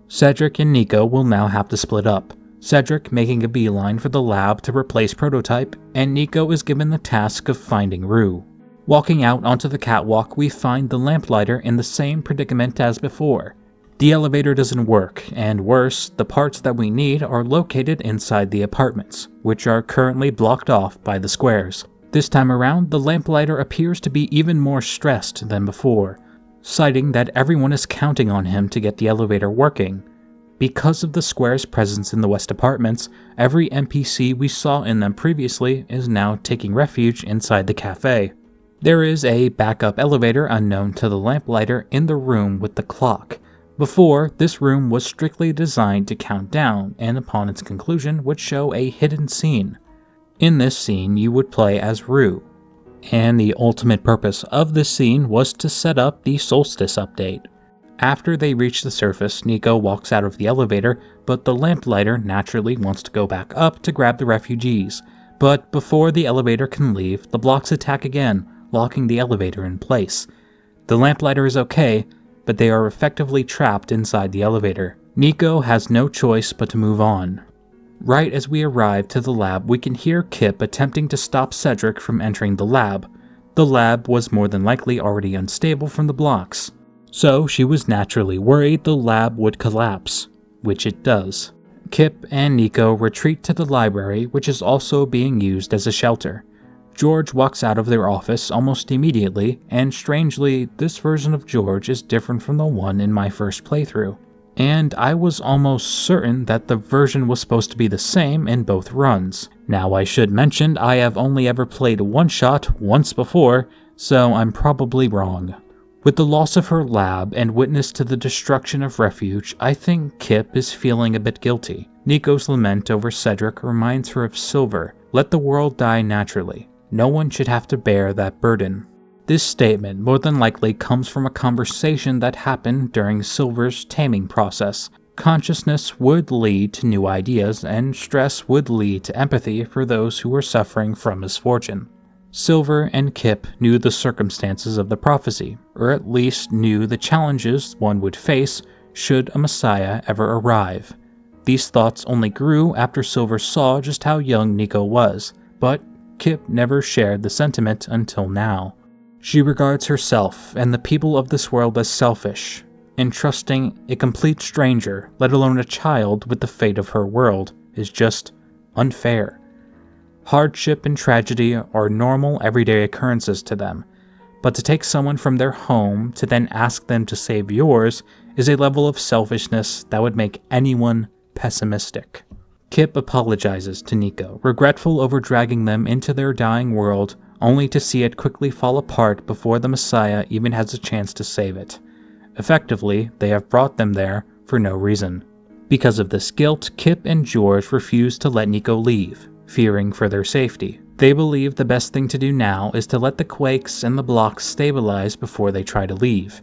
Cedric and Niko will now have to split up, Cedric making a beeline for the lab to replace Prototype, and Niko is given the task of finding Rue. Walking out onto the catwalk, we find the lamplighter in the same predicament as before. The elevator doesn't work, and worse, the parts that we need are located inside the apartments, which are currently blocked off by the squares. This time around, the lamplighter appears to be even more stressed than before, citing that everyone is counting on him to get the elevator working. Because of the square's presence in the West apartments, every NPC we saw in them previously is now taking refuge inside the cafe. There is a backup elevator unknown to the lamplighter in the room with the clock. Before, this room was strictly designed to count down, and upon its conclusion would show a hidden scene. In this scene, you would play as Rue, and the ultimate purpose of this scene was to set up the Solstice update. After they reach the surface, Niko walks out of the elevator, but the lamplighter naturally wants to go back up to grab the refugees. But before the elevator can leave, the blocks attack again, locking the elevator in place. The lamplighter is okay, but they are effectively trapped inside the elevator. Niko has no choice but to move on. Right as we arrive to the lab, we can hear Kip attempting to stop Cedric from entering the lab. The lab was more than likely already unstable from the blocks, so she was naturally worried the lab would collapse, which it does. Kip and Niko retreat to the library, which is also being used as a shelter. George walks out of their office almost immediately, and strangely, this version of George is different from the one in my first playthrough. And I was almost certain that the version was supposed to be the same in both runs. Now I should mention I have only ever played One-Shot once before, so I'm probably wrong. With the loss of her lab and witness to the destruction of Refuge, I think Kip is feeling a bit guilty. Niko's lament over Cedric reminds her of Silver. Let the world die naturally. No one should have to bear that burden. This statement more than likely comes from a conversation that happened during Silver's taming process. Consciousness would lead to new ideas, and stress would lead to empathy for those who were suffering from misfortune. Silver and Kip knew the circumstances of the prophecy, or at least knew the challenges one would face should a Messiah ever arrive. These thoughts only grew after Silver saw just how young Niko was, but Kip never shared the sentiment until now. She regards herself and the people of this world as selfish, and trusting a complete stranger, let alone a child, with the fate of her world is just unfair. Hardship and tragedy are normal everyday occurrences to them, but to take someone from their home to then ask them to save yours is a level of selfishness that would make anyone pessimistic. Kip apologizes to Niko, regretful over dragging them into their dying world, only to see it quickly fall apart before the Messiah even has a chance to save it. Effectively, they have brought them there for no reason. Because of this guilt, Kip and George refuse to let Niko leave, fearing for their safety. They believe the best thing to do now is to let the quakes and the blocks stabilize before they try to leave.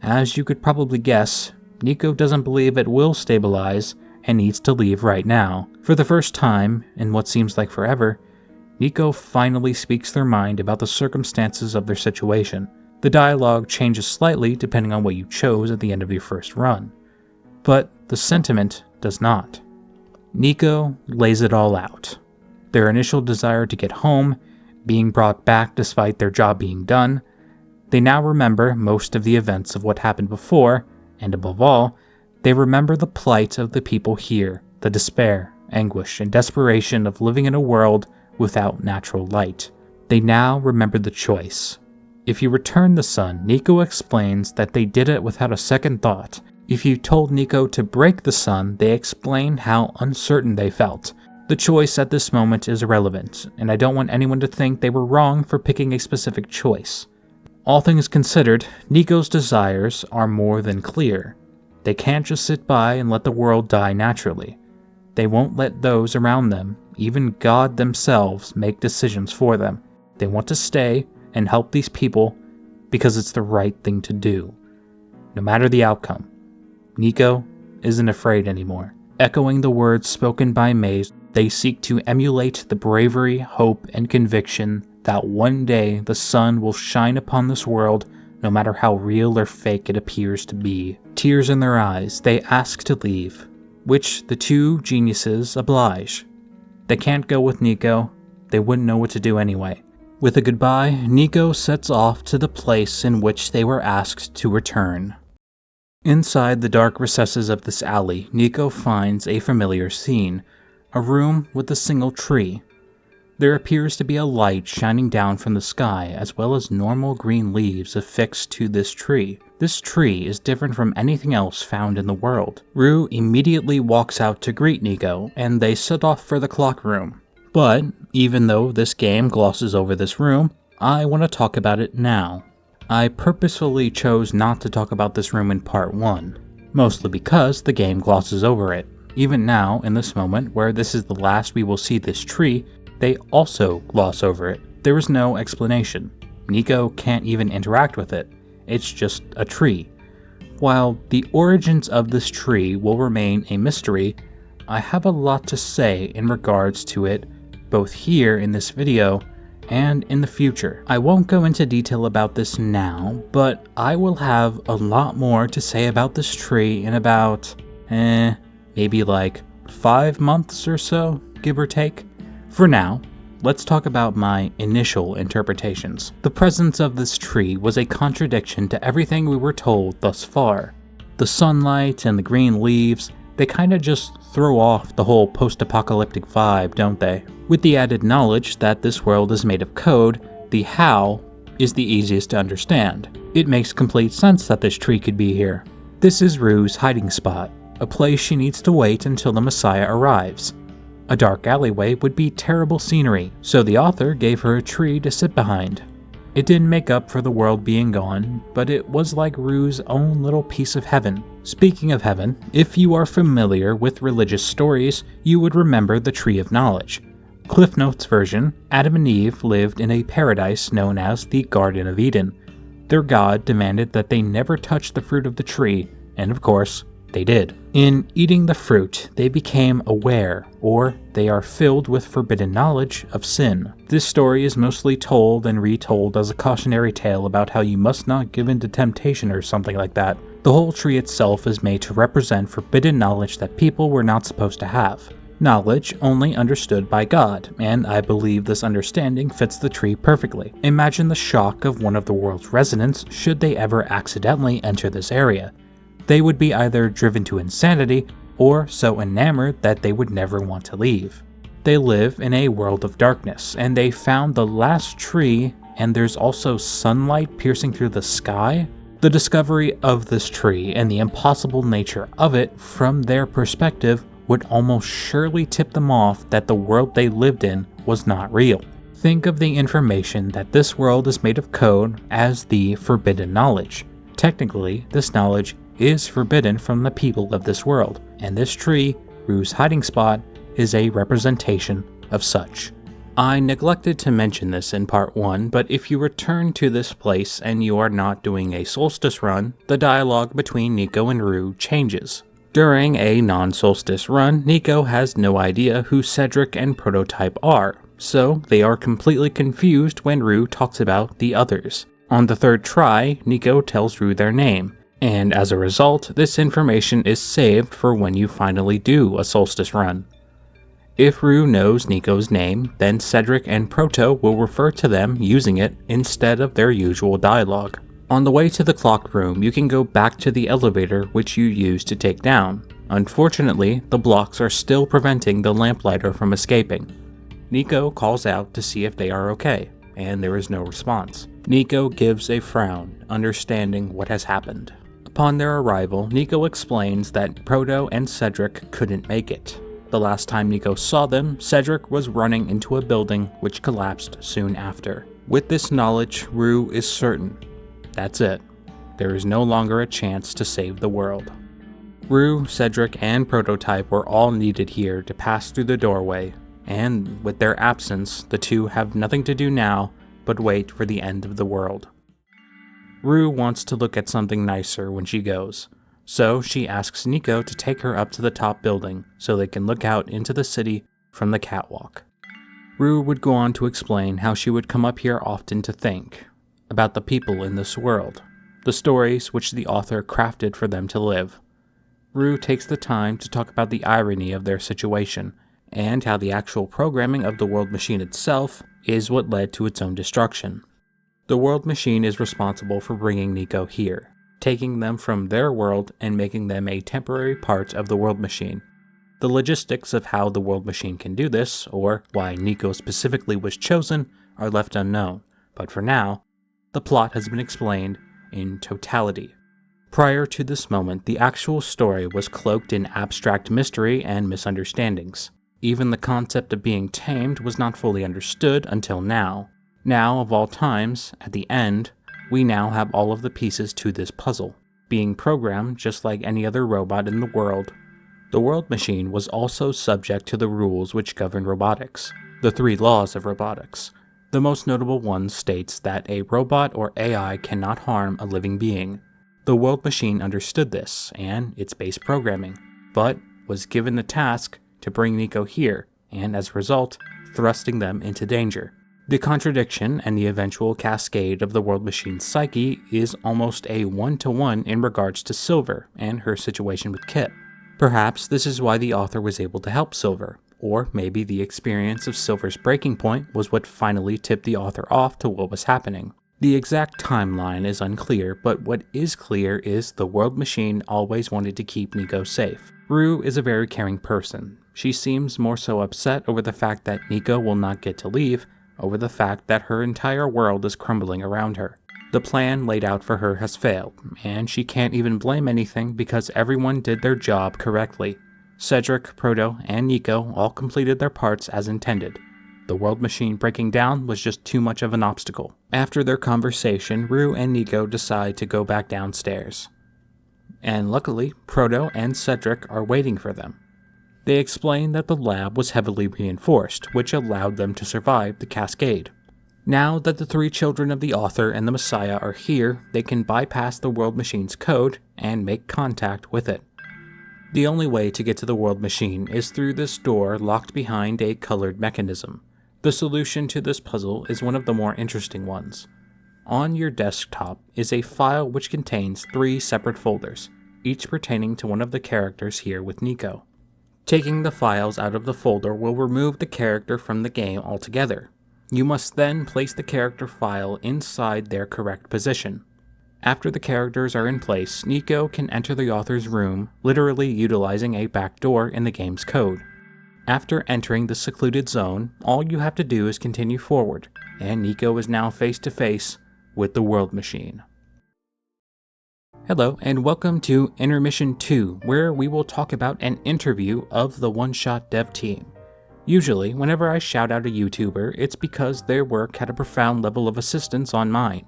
As you could probably guess, Niko doesn't believe it will stabilize and needs to leave right now. For the first time, in what seems like forever, Niko finally speaks their mind about the circumstances of their situation. The dialogue changes slightly depending on what you chose at the end of your first run, but the sentiment does not. Niko lays it all out. Their initial desire to get home, being brought back despite their job being done. They now remember most of the events of what happened before, and above all, they remember the plight of the people here, the despair, anguish, and desperation of living in a world without natural light. They now remember the choice. If you return the sun, Niko explains that they did it without a second thought. If you told Niko to break the sun, they explained how uncertain they felt. The choice at this moment is irrelevant, and I don't want anyone to think they were wrong for picking a specific choice. All things considered, Niko's desires are more than clear. They can't just sit by and let the world die naturally. They won't let those around them, even God themselves, make decisions for them. They want to stay and help these people because it's the right thing to do, no matter the outcome. Niko isn't afraid anymore. Echoing the words spoken by Maze, they seek to emulate the bravery, hope, and conviction that one day the sun will shine upon this world, no matter how real or fake it appears to be. Tears in their eyes, they ask to leave, which the two geniuses oblige. They can't go with Niko, they wouldn't know what to do anyway. With a goodbye, Niko sets off to the place in which they were asked to return. Inside the dark recesses of this alley, Niko finds a familiar scene, a room with a single tree. There appears to be a light shining down from the sky, as well as normal green leaves affixed to this tree. This tree is different from anything else found in the world. Rue immediately walks out to greet Niko, and they set off for the clock room. But, even though this game glosses over this room, I want to talk about it now. I purposefully chose not to talk about this room in part 1, mostly because the game glosses over it. Even now, in this moment, where this is the last we will see this tree, they also gloss over it. There is no explanation. Niko can't even interact with it. It's just a tree. While the origins of this tree will remain a mystery, I have a lot to say in regards to it, both here in this video and in the future. I won't go into detail about this now, but I will have a lot more to say about this tree in about, maybe like 5 months or so, give or take. For now, let's talk about my initial interpretations. The presence of this tree was a contradiction to everything we were told thus far. The sunlight and the green leaves, they kinda just throw off the whole post-apocalyptic vibe, don't they? With the added knowledge that this world is made of code, the how is the easiest to understand. It makes complete sense that this tree could be here. This is Rue's hiding spot, a place she needs to wait until the Messiah arrives. A dark alleyway would be terrible scenery, so the author gave her a tree to sit behind. It didn't make up for the world being gone, but it was like Rue's own little piece of heaven. Speaking of heaven, if you are familiar with religious stories, you would remember the Tree of Knowledge. Cliff Notes version, Adam and Eve lived in a paradise known as the Garden of Eden. Their God demanded that they never touch the fruit of the tree, and of course, they did. In eating the fruit, they became aware, or they are filled with forbidden knowledge of sin. This story is mostly told and retold as a cautionary tale about how you must not give in to temptation or something like that. The whole tree itself is made to represent forbidden knowledge that people were not supposed to have. Knowledge only understood by God, and I believe this understanding fits the tree perfectly. Imagine the shock of one of the world's residents should they ever accidentally enter this area. They would be either driven to insanity, or so enamored that they would never want to leave. They live in a world of darkness, and they found the last tree, and there's also sunlight piercing through the sky. The discovery of this tree and the impossible nature of it from their perspective would almost surely tip them off that the world they lived in was not real. Think of the information that this world is made of code as the forbidden knowledge. Technically, this knowledge is forbidden from the people of this world, and this tree, Rue's hiding spot, is a representation of such. I neglected to mention this in part 1, but if you return to this place and you are not doing a Solstice run, the dialogue between Niko and Rue changes. During a non-Solstice run, Niko has no idea who Cedric and Prototype are, so they are completely confused when Rue talks about the others. On the third try, Niko tells Rue their name, and as a result, this information is saved for when you finally do a Solstice run. If Rue knows Niko's name, then Cedric and Proto will refer to them using it instead of their usual dialogue. On the way to the clock room, you can go back to the elevator which you used to take down. Unfortunately, the blocks are still preventing the lamplighter from escaping. Niko calls out to see if they are okay, and there is no response. Niko gives a frown, understanding what has happened. Upon their arrival, Niko explains that Proto and Cedric couldn't make it. The last time Niko saw them, Cedric was running into a building which collapsed soon after. With this knowledge, Rue is certain. That's it. There is no longer a chance to save the world. Rue, Cedric, and Prototype were all needed here to pass through the doorway, and with their absence, the two have nothing to do now but wait for the end of the world. Rue wants to look at something nicer when she goes, so she asks Niko to take her up to the top building so they can look out into the city from the catwalk. Rue would go on to explain how she would come up here often to think about the people in this world, the stories which the author crafted for them to live. Rue takes the time to talk about the irony of their situation, and how the actual programming of the world machine itself is what led to its own destruction. The world machine is responsible for bringing Niko here, taking them from their world and making them a temporary part of the world machine. The logistics of how the world machine can do this, or why Niko specifically was chosen, are left unknown, but for now, the plot has been explained in totality. Prior to this moment, the actual story was cloaked in abstract mystery and misunderstandings. Even the concept of being tamed was not fully understood until now. Now, of all times, at the end, we now have all of the pieces to this puzzle, being programmed just like any other robot in the world. The world machine was also subject to the rules which govern robotics, the 3 laws of robotics. The most notable one states that a robot or AI cannot harm a living being. The world machine understood this and its base programming, but was given the task to bring Niko here, and as a result, thrusting them into danger. The contradiction and the eventual cascade of the world machine's psyche is almost a one-to-one in regards to Silver and her situation with Kip. Perhaps this is why the author was able to help Silver, or maybe the experience of Silver's breaking point was what finally tipped the author off to what was happening. The exact timeline is unclear, but what is clear is the world machine always wanted to keep Niko safe. Rue is a very caring person. She seems more so upset over the fact that Niko will not get to leave, over the fact that her entire world is crumbling around her. The plan laid out for her has failed, and she can't even blame anything because everyone did their job correctly. Cedric, Proto, and Niko all completed their parts as intended. The world machine breaking down was just too much of an obstacle. After their conversation, Rue and Niko decide to go back downstairs. And luckily, Proto and Cedric are waiting for them. They explain that the lab was heavily reinforced, which allowed them to survive the cascade. Now that the 3 children of the author and the Messiah are here, they can bypass the world machine's code and make contact with it. The only way to get to the world machine is through this door locked behind a colored mechanism. The solution to this puzzle is one of the more interesting ones. On your desktop is a file which contains 3 separate folders, each pertaining to one of the characters here with Niko. Taking the files out of the folder will remove the character from the game altogether. You must then place the character file inside their correct position. After the characters are in place, Niko can enter the author's room, literally utilizing a backdoor in the game's code. After entering the secluded zone, all you have to do is continue forward, and Niko is now face to face with the world machine. Hello, and welcome to Intermission 2, where we will talk about an interview of the one-shot dev team. Usually, whenever I shout out a YouTuber, it's because their work had a profound level of assistance on mine.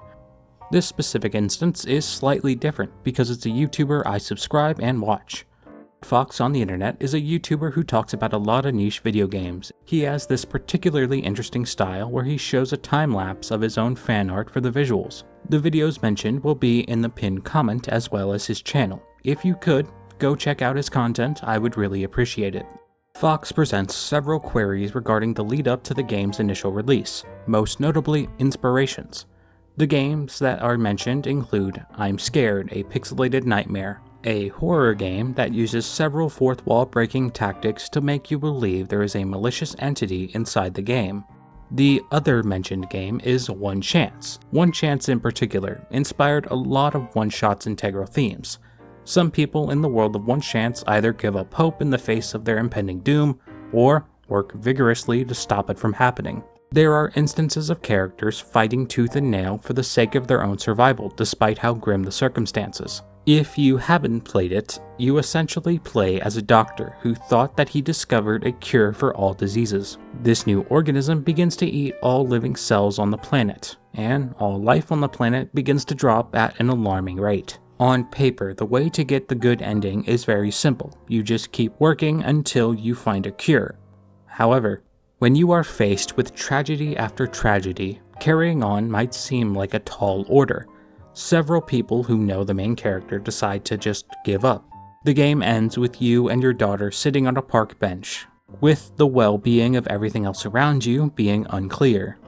This specific instance is slightly different because it's a YouTuber I subscribe and watch. Fox on the internet is a YouTuber who talks about a lot of niche video games. He has this particularly interesting style where he shows a time-lapse of his own fan art for the visuals. The videos mentioned will be in the pinned comment as well as his channel. If you could, go check out his content, I would really appreciate it. Fox presents several queries regarding the lead up to the game's initial release, most notably inspirations. The games that are mentioned include I'm Scared, a pixelated nightmare, a horror game that uses several fourth wall breaking tactics to make you believe there is a malicious entity inside the game. The other mentioned game is One Chance. One Chance in particular inspired a lot of one-shot's integral themes. Some people in the world of One Chance either give up hope in the face of their impending doom, or work vigorously to stop it from happening. There are instances of characters fighting tooth and nail for the sake of their own survival, despite how grim the circumstances. If you haven't played it, you essentially play as a doctor who thought that he discovered a cure for all diseases. This new organism begins to eat all living cells on the planet, and all life on the planet begins to drop at an alarming rate. On paper, the way to get the good ending is very simple. You just keep working until you find a cure. However, when you are faced with tragedy after tragedy, Carrying on might seem like a tall order. Several people who know the main character decide to just give up. The game ends with you and your daughter sitting on a park bench, with the well-being of everything else around you being unclear.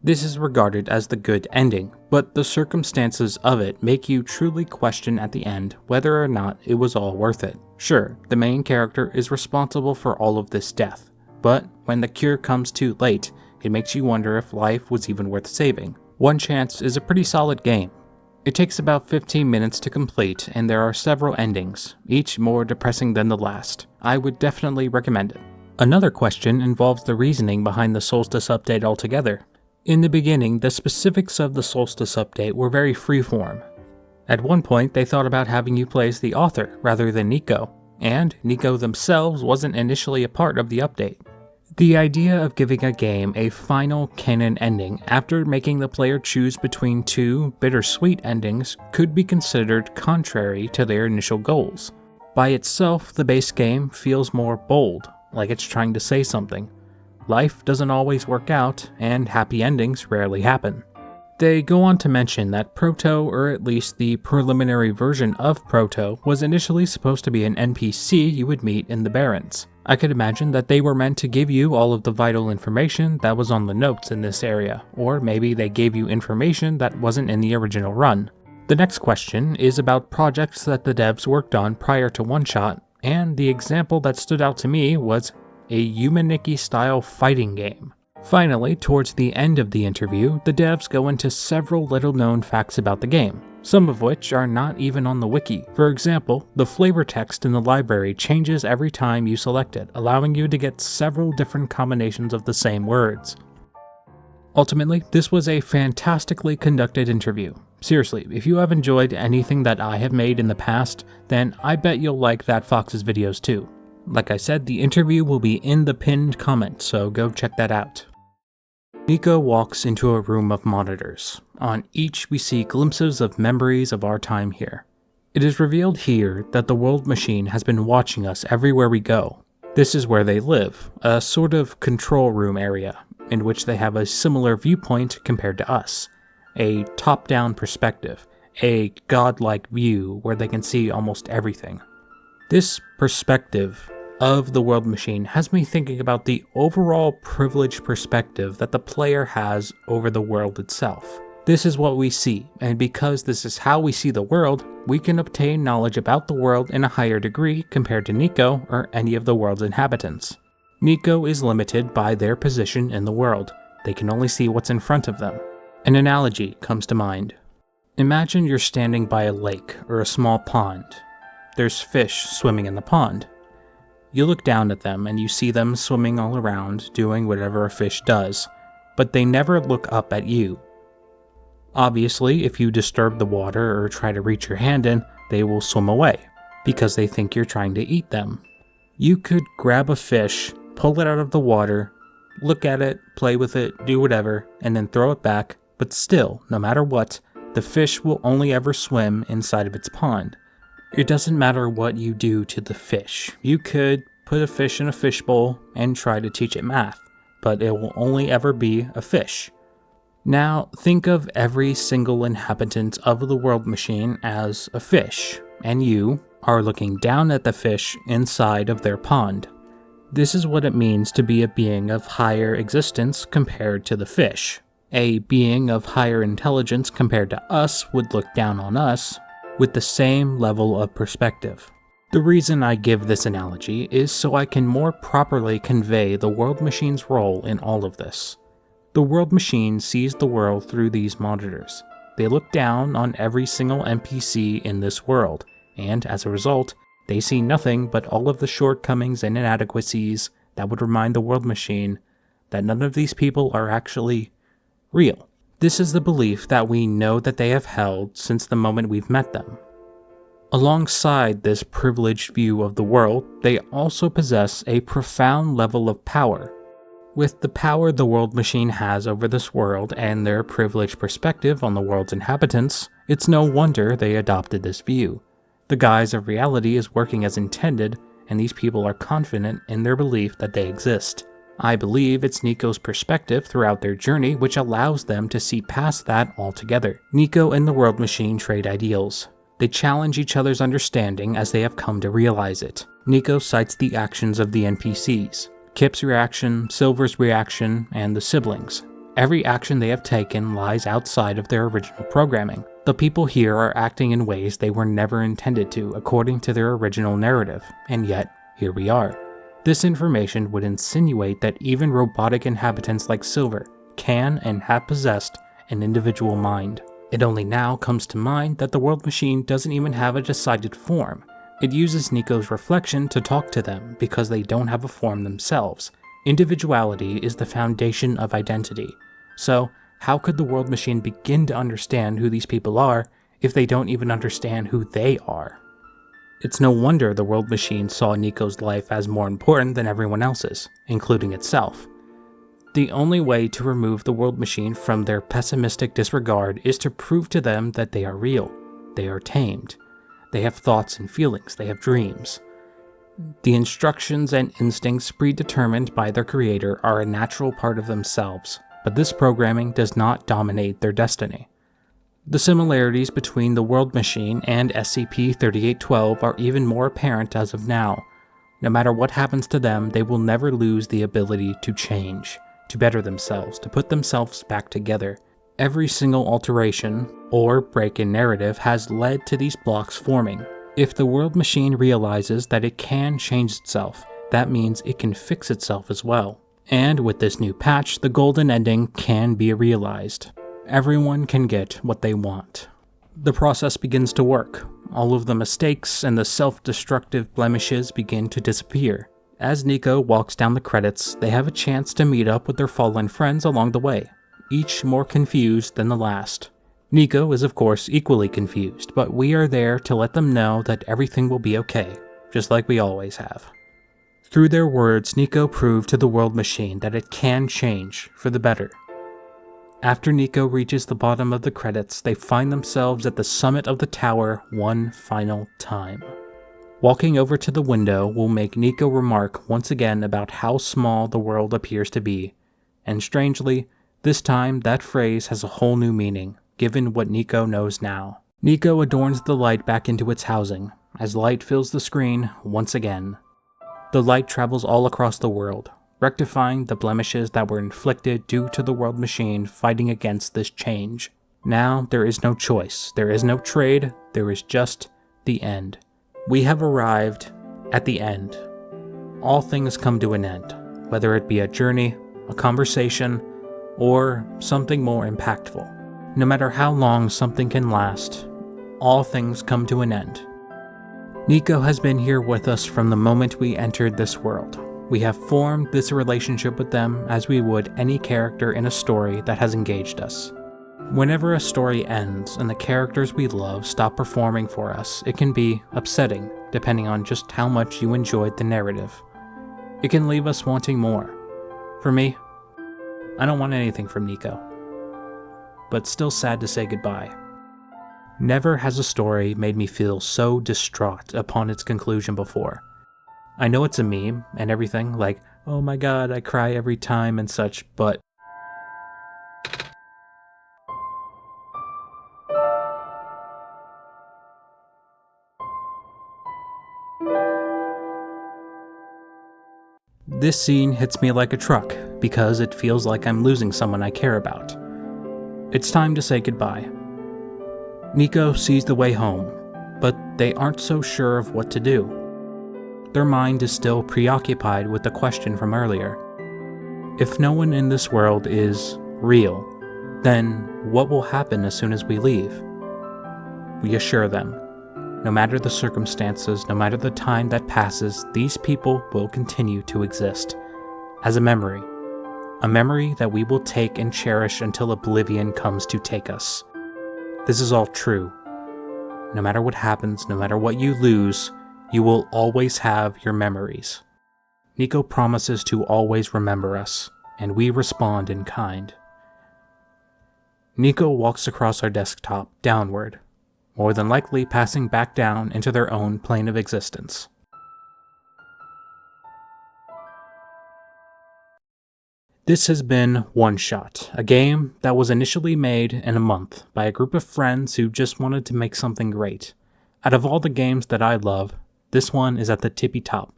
This is regarded as the good ending, but the circumstances of it make you truly question at the end whether or not it was all worth it. Sure, the main character is responsible for all of this death, but when the cure comes too late, it makes you wonder if life was even worth saving. One Chance is a pretty solid game. It takes about 15 minutes to complete, and there are several endings, each more depressing than the last. I would definitely recommend it. Another question involves the reasoning behind the Solstice update altogether. In the beginning, the specifics of the Solstice update were very freeform. At one point, they thought about having you play as the author rather than Niko, and Niko themselves wasn't initially a part of the update. The idea of giving a game a final canon ending after making the player choose between two bittersweet endings could be considered contrary to their initial goals. By itself, the base game feels more bold, like it's trying to say something. Life doesn't always work out, and happy endings rarely happen. They go on to mention that Proto, or at least the preliminary version of Proto, was initially supposed to be an NPC you would meet in the Barrens. I could imagine that they were meant to give you all of the vital information that was on the notes in this area, or maybe they gave you information that wasn't in the original run. The next question is about projects that the devs worked on prior to Oneshot, and the example that stood out to me was a Humaniki-style fighting game. Finally, towards the end of the interview, the devs go into several little-known facts about the game, some of which are not even on the wiki. For example, the flavor text in the library changes every time you select it, allowing you to get several different combinations of the same words. Ultimately, this was a fantastically conducted interview. Seriously, if you have enjoyed anything that I have made in the past, then I bet you'll like That Fox's videos too. Like I said, the interview will be in the pinned comment, so go check that out. Niko walks into a room of monitors. On each we see glimpses of memories of our time here. It is revealed here that the world machine has been watching us everywhere we go. This is where they live, a sort of control room area, in which they have a similar viewpoint compared to us. A top-down perspective, a godlike view where they can see almost everything. This perspective of the world machine has me thinking about the overall privileged perspective that the player has over the world itself. This is what we see, and because this is how we see the world, we can obtain knowledge about the world in a higher degree compared to Niko or any of the world's inhabitants. Niko is limited by their position in the world. They can only see what's in front of them. An analogy comes to mind. Imagine you're standing by a lake or a small pond. There's fish swimming in the pond. You look down at them and you see them swimming all around, doing whatever a fish does, but they never look up at you. Obviously, if you disturb the water or try to reach your hand in, they will swim away, because they think you're trying to eat them. You could grab a fish, pull it out of the water, look at it, play with it, do whatever, and then throw it back, but still, no matter what, the fish will only ever swim inside of its pond. It doesn't matter what you do to the fish. You could put a fish in a fishbowl and try to teach it math, but it will only ever be a fish. Now, think of every single inhabitant of the world machine as a fish, and you are looking down at the fish inside of their pond. This is what it means to be a being of higher existence compared to the fish. A being of higher intelligence compared to us would look down on us with the same level of perspective. The reason I give this analogy is so I can more properly convey the world machine's role in all of this. The world machine sees the world through these monitors. They look down on every single NPC in this world, and as a result, they see nothing but all of the shortcomings and inadequacies that would remind the world machine that none of these people are actually real. This is the belief that we know that they have held since the moment we've met them. Alongside this privileged view of the world, they also possess a profound level of power. With the power the world machine has over this world and their privileged perspective on the world's inhabitants, it's no wonder they adopted this view. The guise of reality is working as intended, and these people are confident in their belief that they exist. I believe it's Niko's perspective throughout their journey which allows them to see past that altogether. Niko and the World Machine trade ideals. They challenge each other's understanding as they have come to realize it. Niko cites the actions of the NPCs, Kip's reaction, Silver's reaction, and the siblings. Every action they have taken lies outside of their original programming. The people here are acting in ways they were never intended to according to their original narrative, and yet, here we are. This information would insinuate that even robotic inhabitants like Silver can and have possessed an individual mind. It only now comes to mind that the World Machine doesn't even have a decided form. It uses Niko's reflection to talk to them because they don't have a form themselves. Individuality is the foundation of identity. So, how could the World Machine begin to understand who these people are if they don't even understand who they are? It's no wonder the World Machine saw Niko's life as more important than everyone else's, including itself. The only way to remove the World Machine from their pessimistic disregard is to prove to them that they are real, they are tamed, they have thoughts and feelings, they have dreams. The instructions and instincts predetermined by their creator are a natural part of themselves, but this programming does not dominate their destiny. The similarities between the World Machine and SCP-3812 are even more apparent as of now. No matter what happens to them, they will never lose the ability to change, to better themselves, to put themselves back together. Every single alteration, or break in narrative, has led to these blocks forming. If the World Machine realizes that it can change itself, that means it can fix itself as well. And with this new patch, the golden ending can be realized. Everyone can get what they want. The process begins to work. All of the mistakes and the self-destructive blemishes begin to disappear. As Niko walks down the credits, they have a chance to meet up with their fallen friends along the way, each more confused than the last. Niko is of course equally confused, but we are there to let them know that everything will be okay, just like we always have. Through their words, Niko proved to the World Machine that it can change for the better. After Niko reaches the bottom of the credits, they find themselves at the summit of the tower one final time. Walking over to the window will make Niko remark once again about how small the world appears to be, and strangely, this time that phrase has a whole new meaning, given what Niko knows now. Niko adorns the light back into its housing, as light fills the screen once again. The light travels all across the world, rectifying the blemishes that were inflicted due to the World Machine fighting against this change. Now there is no choice, there is no trade, there is just the end. We have arrived at the end. All things come to an end, whether it be a journey, a conversation, or something more impactful. No matter how long something can last, all things come to an end. Niko has been here with us from the moment we entered this world. We have formed this relationship with them as we would any character in a story that has engaged us. Whenever a story ends and the characters we love stop performing for us, it can be upsetting, depending on just how much you enjoyed the narrative. It can leave us wanting more. For me, I don't want anything from Niko, but still sad to say goodbye. Never has a story made me feel so distraught upon its conclusion before. I know it's a meme and everything, like, oh my god, I cry every time and such, but this scene hits me like a truck because it feels like I'm losing someone I care about. It's time to say goodbye. Niko sees the way home, but they aren't so sure of what to do. Their mind is still preoccupied with the question from earlier. If no one in this world is real, then what will happen as soon as we leave? We assure them, no matter the circumstances, no matter the time that passes, these people will continue to exist as a memory that we will take and cherish until oblivion comes to take us. This is all true. No matter what happens, no matter what you lose, you will always have your memories. Niko promises to always remember us, and we respond in kind. Niko walks across our desktop, downward, more than likely passing back down into their own plane of existence. This has been Oneshot, a game that was initially made in a month by a group of friends who just wanted to make something great. Out of all the games that I love, this one is at the tippy top,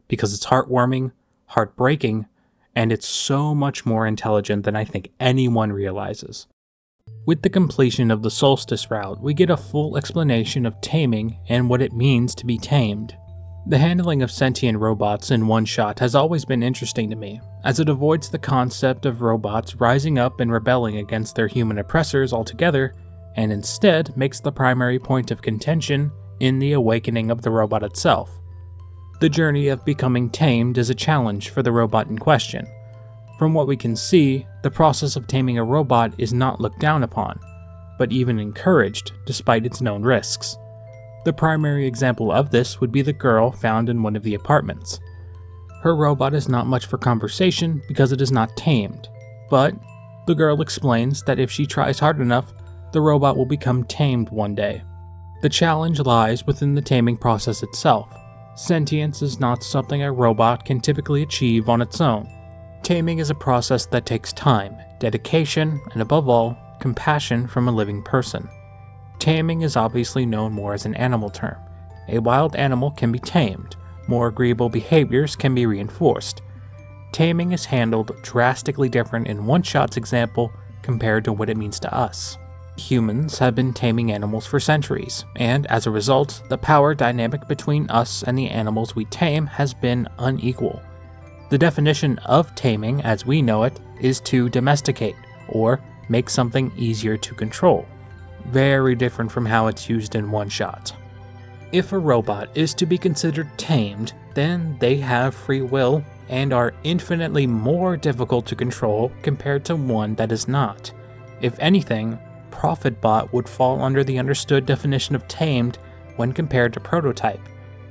because it's heartwarming, heartbreaking, and it's so much more intelligent than I think anyone realizes. With the completion of the Solstice route, we get a full explanation of taming and what it means to be tamed. The handling of sentient robots in Oneshot has always been interesting to me, as it avoids the concept of robots rising up and rebelling against their human oppressors altogether, and instead makes the primary point of contention in the awakening of the robot itself. The journey of becoming tamed is a challenge for the robot in question. From what we can see, the process of taming a robot is not looked down upon, but even encouraged despite its known risks. The primary example of this would be the girl found in one of the apartments. Her robot is not much for conversation because it is not tamed, but the girl explains that if she tries hard enough, the robot will become tamed one day. The challenge lies within the taming process itself. Sentience is not something a robot can typically achieve on its own. Taming is a process that takes time, dedication, and above all, compassion from a living person. Taming is obviously known more as an animal term. A wild animal can be tamed. More agreeable behaviors can be reinforced. Taming is handled drastically different in Oneshot's example compared to what it means to us. Humans have been taming animals for centuries, and as a result, the power dynamic between us and the animals we tame has been unequal. The definition of taming, as we know it, is to domesticate, or make something easier to control. Very different from how it's used in Oneshot. If a robot is to be considered tamed, then they have free will and are infinitely more difficult to control compared to one that is not. If anything, ProfitBot would fall under the understood definition of tamed when compared to prototype,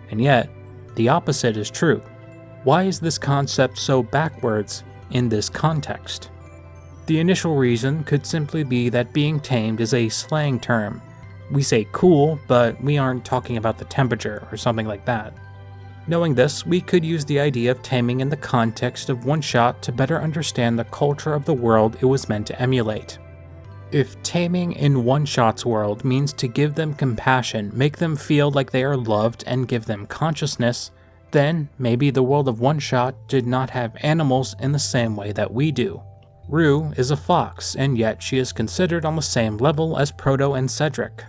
and yet, the opposite is true. Why is this concept so backwards in this context? The initial reason could simply be that being tamed is a slang term. We say cool, but we aren't talking about the temperature or something like that. Knowing this, we could use the idea of taming in the context of Oneshot to better understand the culture of the world it was meant to emulate. If taming in Oneshot's world means to give them compassion, make them feel like they are loved, and give them consciousness, then maybe the world of Oneshot did not have animals in the same way that we do. Rue is a fox, and yet she is considered on the same level as Proto and Cedric.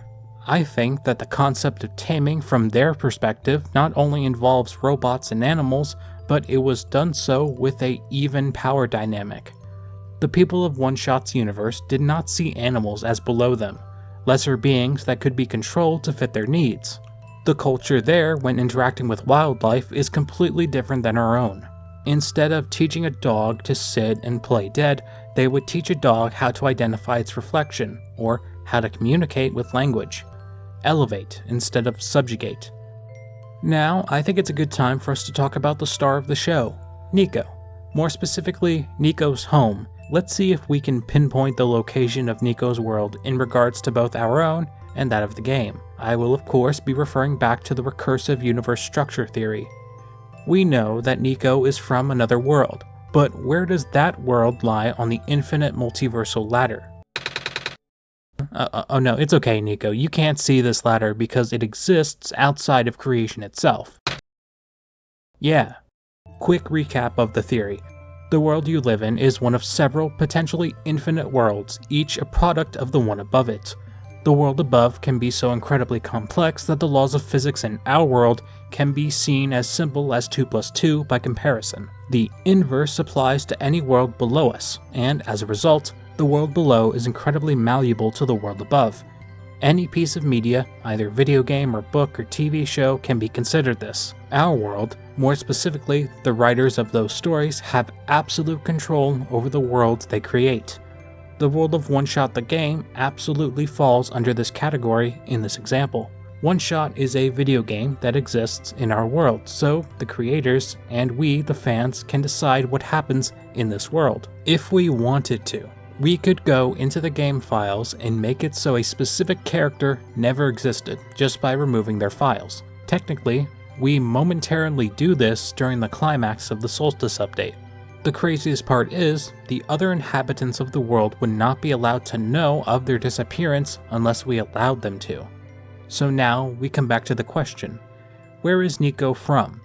I think that the concept of taming from their perspective not only involves robots and animals, but it was done so with an even power dynamic. The people of Oneshot's universe did not see animals as below them, lesser beings that could be controlled to fit their needs. The culture there, when interacting with wildlife, is completely different than our own. Instead of teaching a dog to sit and play dead, they would teach a dog how to identify its reflection, or how to communicate with language. Elevate instead of subjugate. Now, I think it's a good time for us to talk about the star of the show, Niko. More specifically, Niko's home. Let's see if we can pinpoint the location of Niko's world in regards to both our own and that of the game. I will of course be referring back to the recursive universe structure theory. We know that Niko is from another world, but where does that world lie on the infinite multiversal ladder? Oh no, it's okay, Niko. You can't see this ladder because it exists outside of creation itself. Yeah. Quick recap of the theory. The world you live in is one of several potentially infinite worlds, each a product of the one above it. The world above can be so incredibly complex that the laws of physics in our world can be seen as simple as 2 + 2 by comparison. The inverse applies to any world below us, and as a result, the world below is incredibly malleable to the world above. Any piece of media, either video game or book or TV show, can be considered this. Our world, more specifically the writers of those stories, have absolute control over the worlds they create. The world of Oneshot the game absolutely falls under this category in this example. Oneshot is a video game that exists in our world, so the creators and we, the fans, can decide what happens in this world. If we wanted to, we could go into the game files and make it so a specific character never existed just by removing their files. Technically, we momentarily do this during the climax of the Solstice update. The craziest part is, the other inhabitants of the world would not be allowed to know of their disappearance unless we allowed them to. So now we come back to the question, where is Niko from?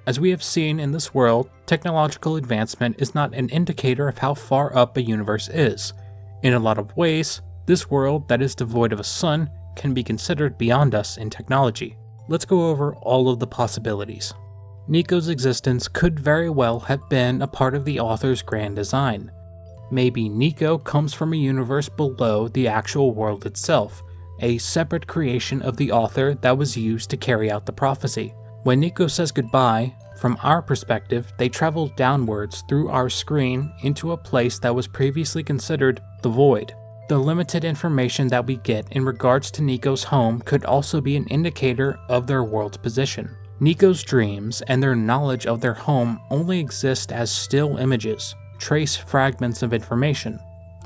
As we have seen in this world, technological advancement is not an indicator of how far up a universe is. In a lot of ways, this world that is devoid of a sun can be considered beyond us in technology. Let's go over all of the possibilities. Niko's existence could very well have been a part of the author's grand design. Maybe Niko comes from a universe below the actual world itself, a separate creation of the author that was used to carry out the prophecy. When Niko says goodbye, from our perspective, they travel downwards through our screen into a place that was previously considered the void. The limited information that we get in regards to Niko's home could also be an indicator of their world's position. Niko's dreams and their knowledge of their home only exist as still images, trace fragments of information.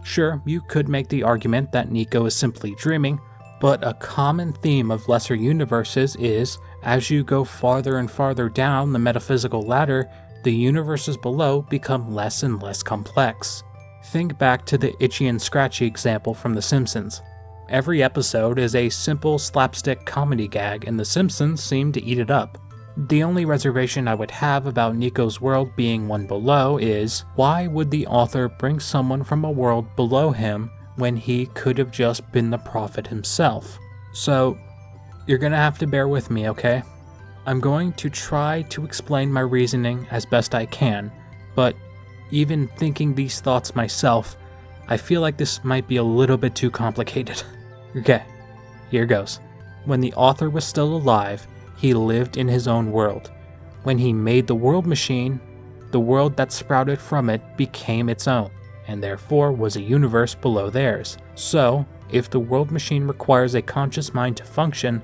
Sure, you could make the argument that Niko is simply dreaming, but a common theme of lesser universes is, as you go farther and farther down the metaphysical ladder, the universes below become less and less complex. Think back to the Itchy and Scratchy example from The Simpsons. Every episode is a simple slapstick comedy gag, and The Simpsons seem to eat it up. The only reservation I would have about Niko's world being one below is, why would the author bring someone from a world below him when he could have just been the prophet himself? So, you're gonna have to bear with me, okay? I'm going to try to explain my reasoning as best I can, but even thinking these thoughts myself, I feel like this might be a little bit too complicated. Okay, here goes. When the author was still alive, he lived in his own world. When he made the world machine, the world that sprouted from it became its own, and therefore was a universe below theirs. So, if the world machine requires a conscious mind to function,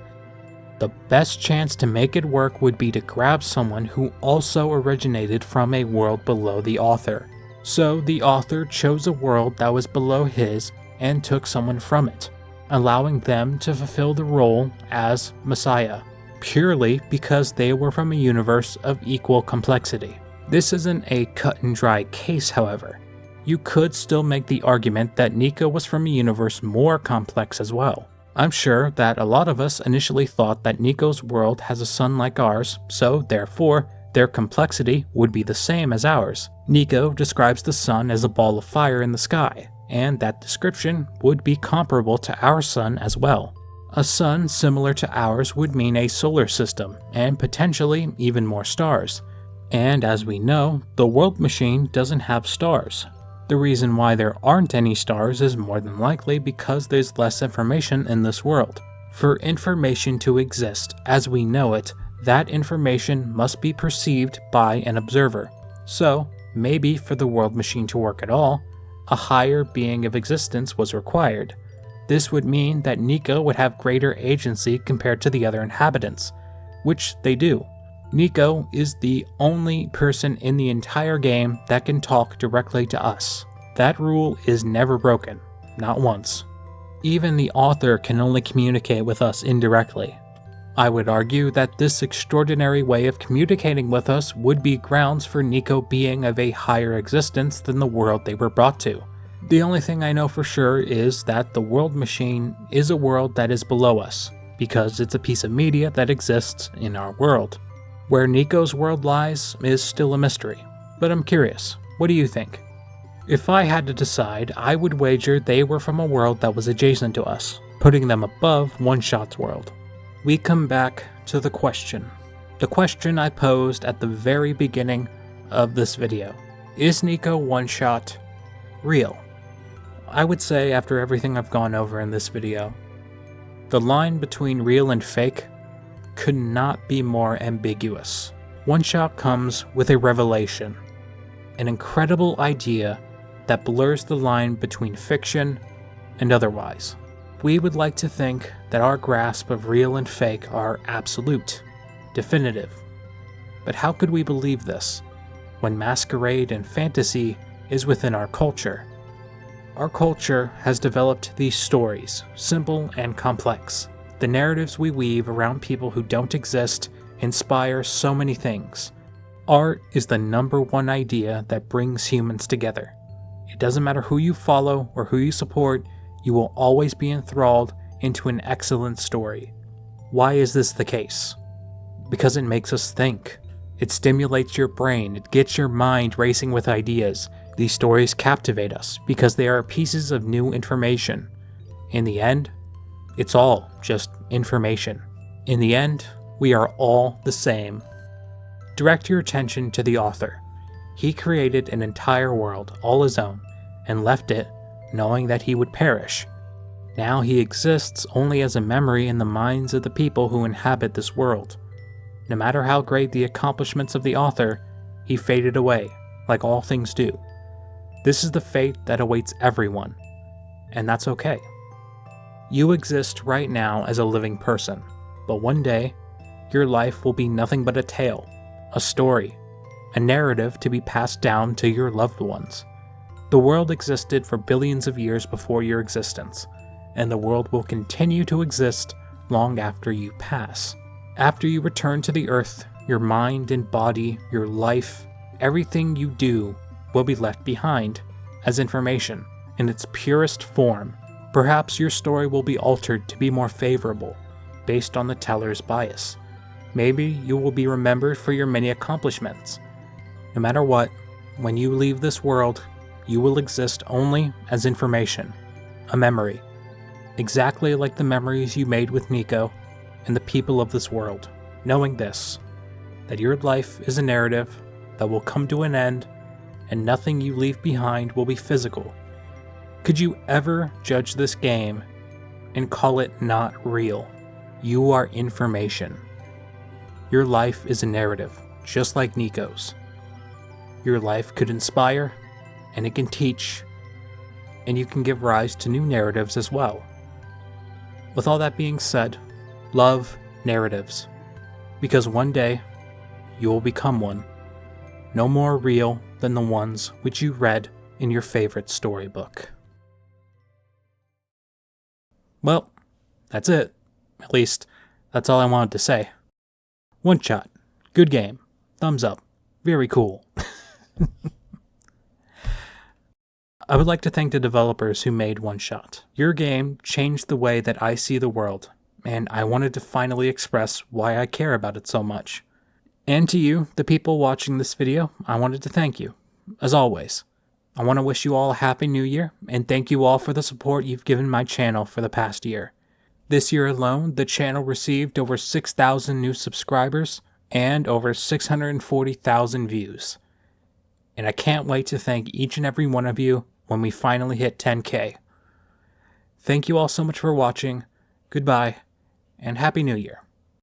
the best chance to make it work would be to grab someone who also originated from a world below the author. So the author chose a world that was below his and took someone from it, allowing them to fulfill the role as Messiah, purely because they were from a universe of equal complexity. This isn't a cut and dry case, however. You could still make the argument that Niko was from a universe more complex as well. I'm sure that a lot of us initially thought that Niko's world has a sun like ours, so therefore, their complexity would be the same as ours. Niko describes the sun as a ball of fire in the sky, and that description would be comparable to our sun as well. A sun similar to ours would mean a solar system, and potentially even more stars. And as we know, the world machine doesn't have stars. The reason why there aren't any stars is more than likely because there's less information in this world. For information to exist as we know it, that information must be perceived by an observer. So, maybe for the world machine to work at all, a higher being of existence was required. This would mean that Niko would have greater agency compared to the other inhabitants, which they do. Niko is the only person in the entire game that can talk directly to us. That rule is never broken, not once. Even the author can only communicate with us indirectly. I would argue that this extraordinary way of communicating with us would be grounds for Niko being of a higher existence than the world they were brought to. The only thing I know for sure is that the world machine is a world that is below us, because it's a piece of media that exists in our world. Where Niko's world lies is still a mystery, but I'm curious, what do you think? If I had to decide, I would wager they were from a world that was adjacent to us, putting them above One-Shot's world. We come back to the question I posed at the very beginning of this video. Is Niko One-Shot real? I would say after everything I've gone over in this video, the line between real and fake could not be more ambiguous. One-Shot comes with a revelation, an incredible idea that blurs the line between fiction and otherwise. We would like to think that our grasp of real and fake are absolute, definitive. But how could we believe this when masquerade and fantasy is within our culture? Our culture has developed these stories, simple and complex. The narratives we weave around people who don't exist inspire so many things. Art is the #1 idea that brings humans together. It doesn't matter who you follow or who you support, you will always be enthralled into an excellent story. Why is this the case? Because it makes us think. It stimulates your brain, it gets your mind racing with ideas. These stories captivate us because they are pieces of new information. In the end, it's all just information. In the end, we are all the same. Direct your attention to the author. He created an entire world all his own and left it knowing that he would perish. Now he exists only as a memory in the minds of the people who inhabit this world. No matter how great the accomplishments of the author, he faded away, like all things do. This is the fate that awaits everyone, and that's okay. You exist right now as a living person, but one day, your life will be nothing but a tale, a story, a narrative to be passed down to your loved ones. The world existed for billions of years before your existence, and the world will continue to exist long after you pass. After you return to the earth, your mind and body, your life, everything you do will be left behind as information in its purest form. Perhaps your story will be altered to be more favorable, based on the teller's bias. Maybe you will be remembered for your many accomplishments. No matter what, when you leave this world, you will exist only as information, a memory, exactly like the memories you made with Niko and the people of this world. Knowing this, that your life is a narrative that will come to an end, and nothing you leave behind will be physical. Could you ever judge this game and call it not real? You are information. Your life is a narrative, just like Niko's. Your life could inspire, and it can teach, and you can give rise to new narratives as well. With all that being said, love narratives, because one day you will become one, no more real than the ones which you read in your favorite storybook. Well, that's it. At least, that's all I wanted to say. One shot. Good game. Thumbs up. Very cool. I would like to thank the developers who made One Shot. Your game changed the way that I see the world, and I wanted to finally express why I care about it so much. And to you, the people watching this video, I wanted to thank you. As always, I want to wish you all a happy new year, and thank you all for the support you've given my channel for the past year. This year alone, the channel received over 6,000 new subscribers and over 640,000 views. And I can't wait to thank each and every one of you when we finally hit 10K. Thank you all so much for watching, goodbye, and Happy New Year.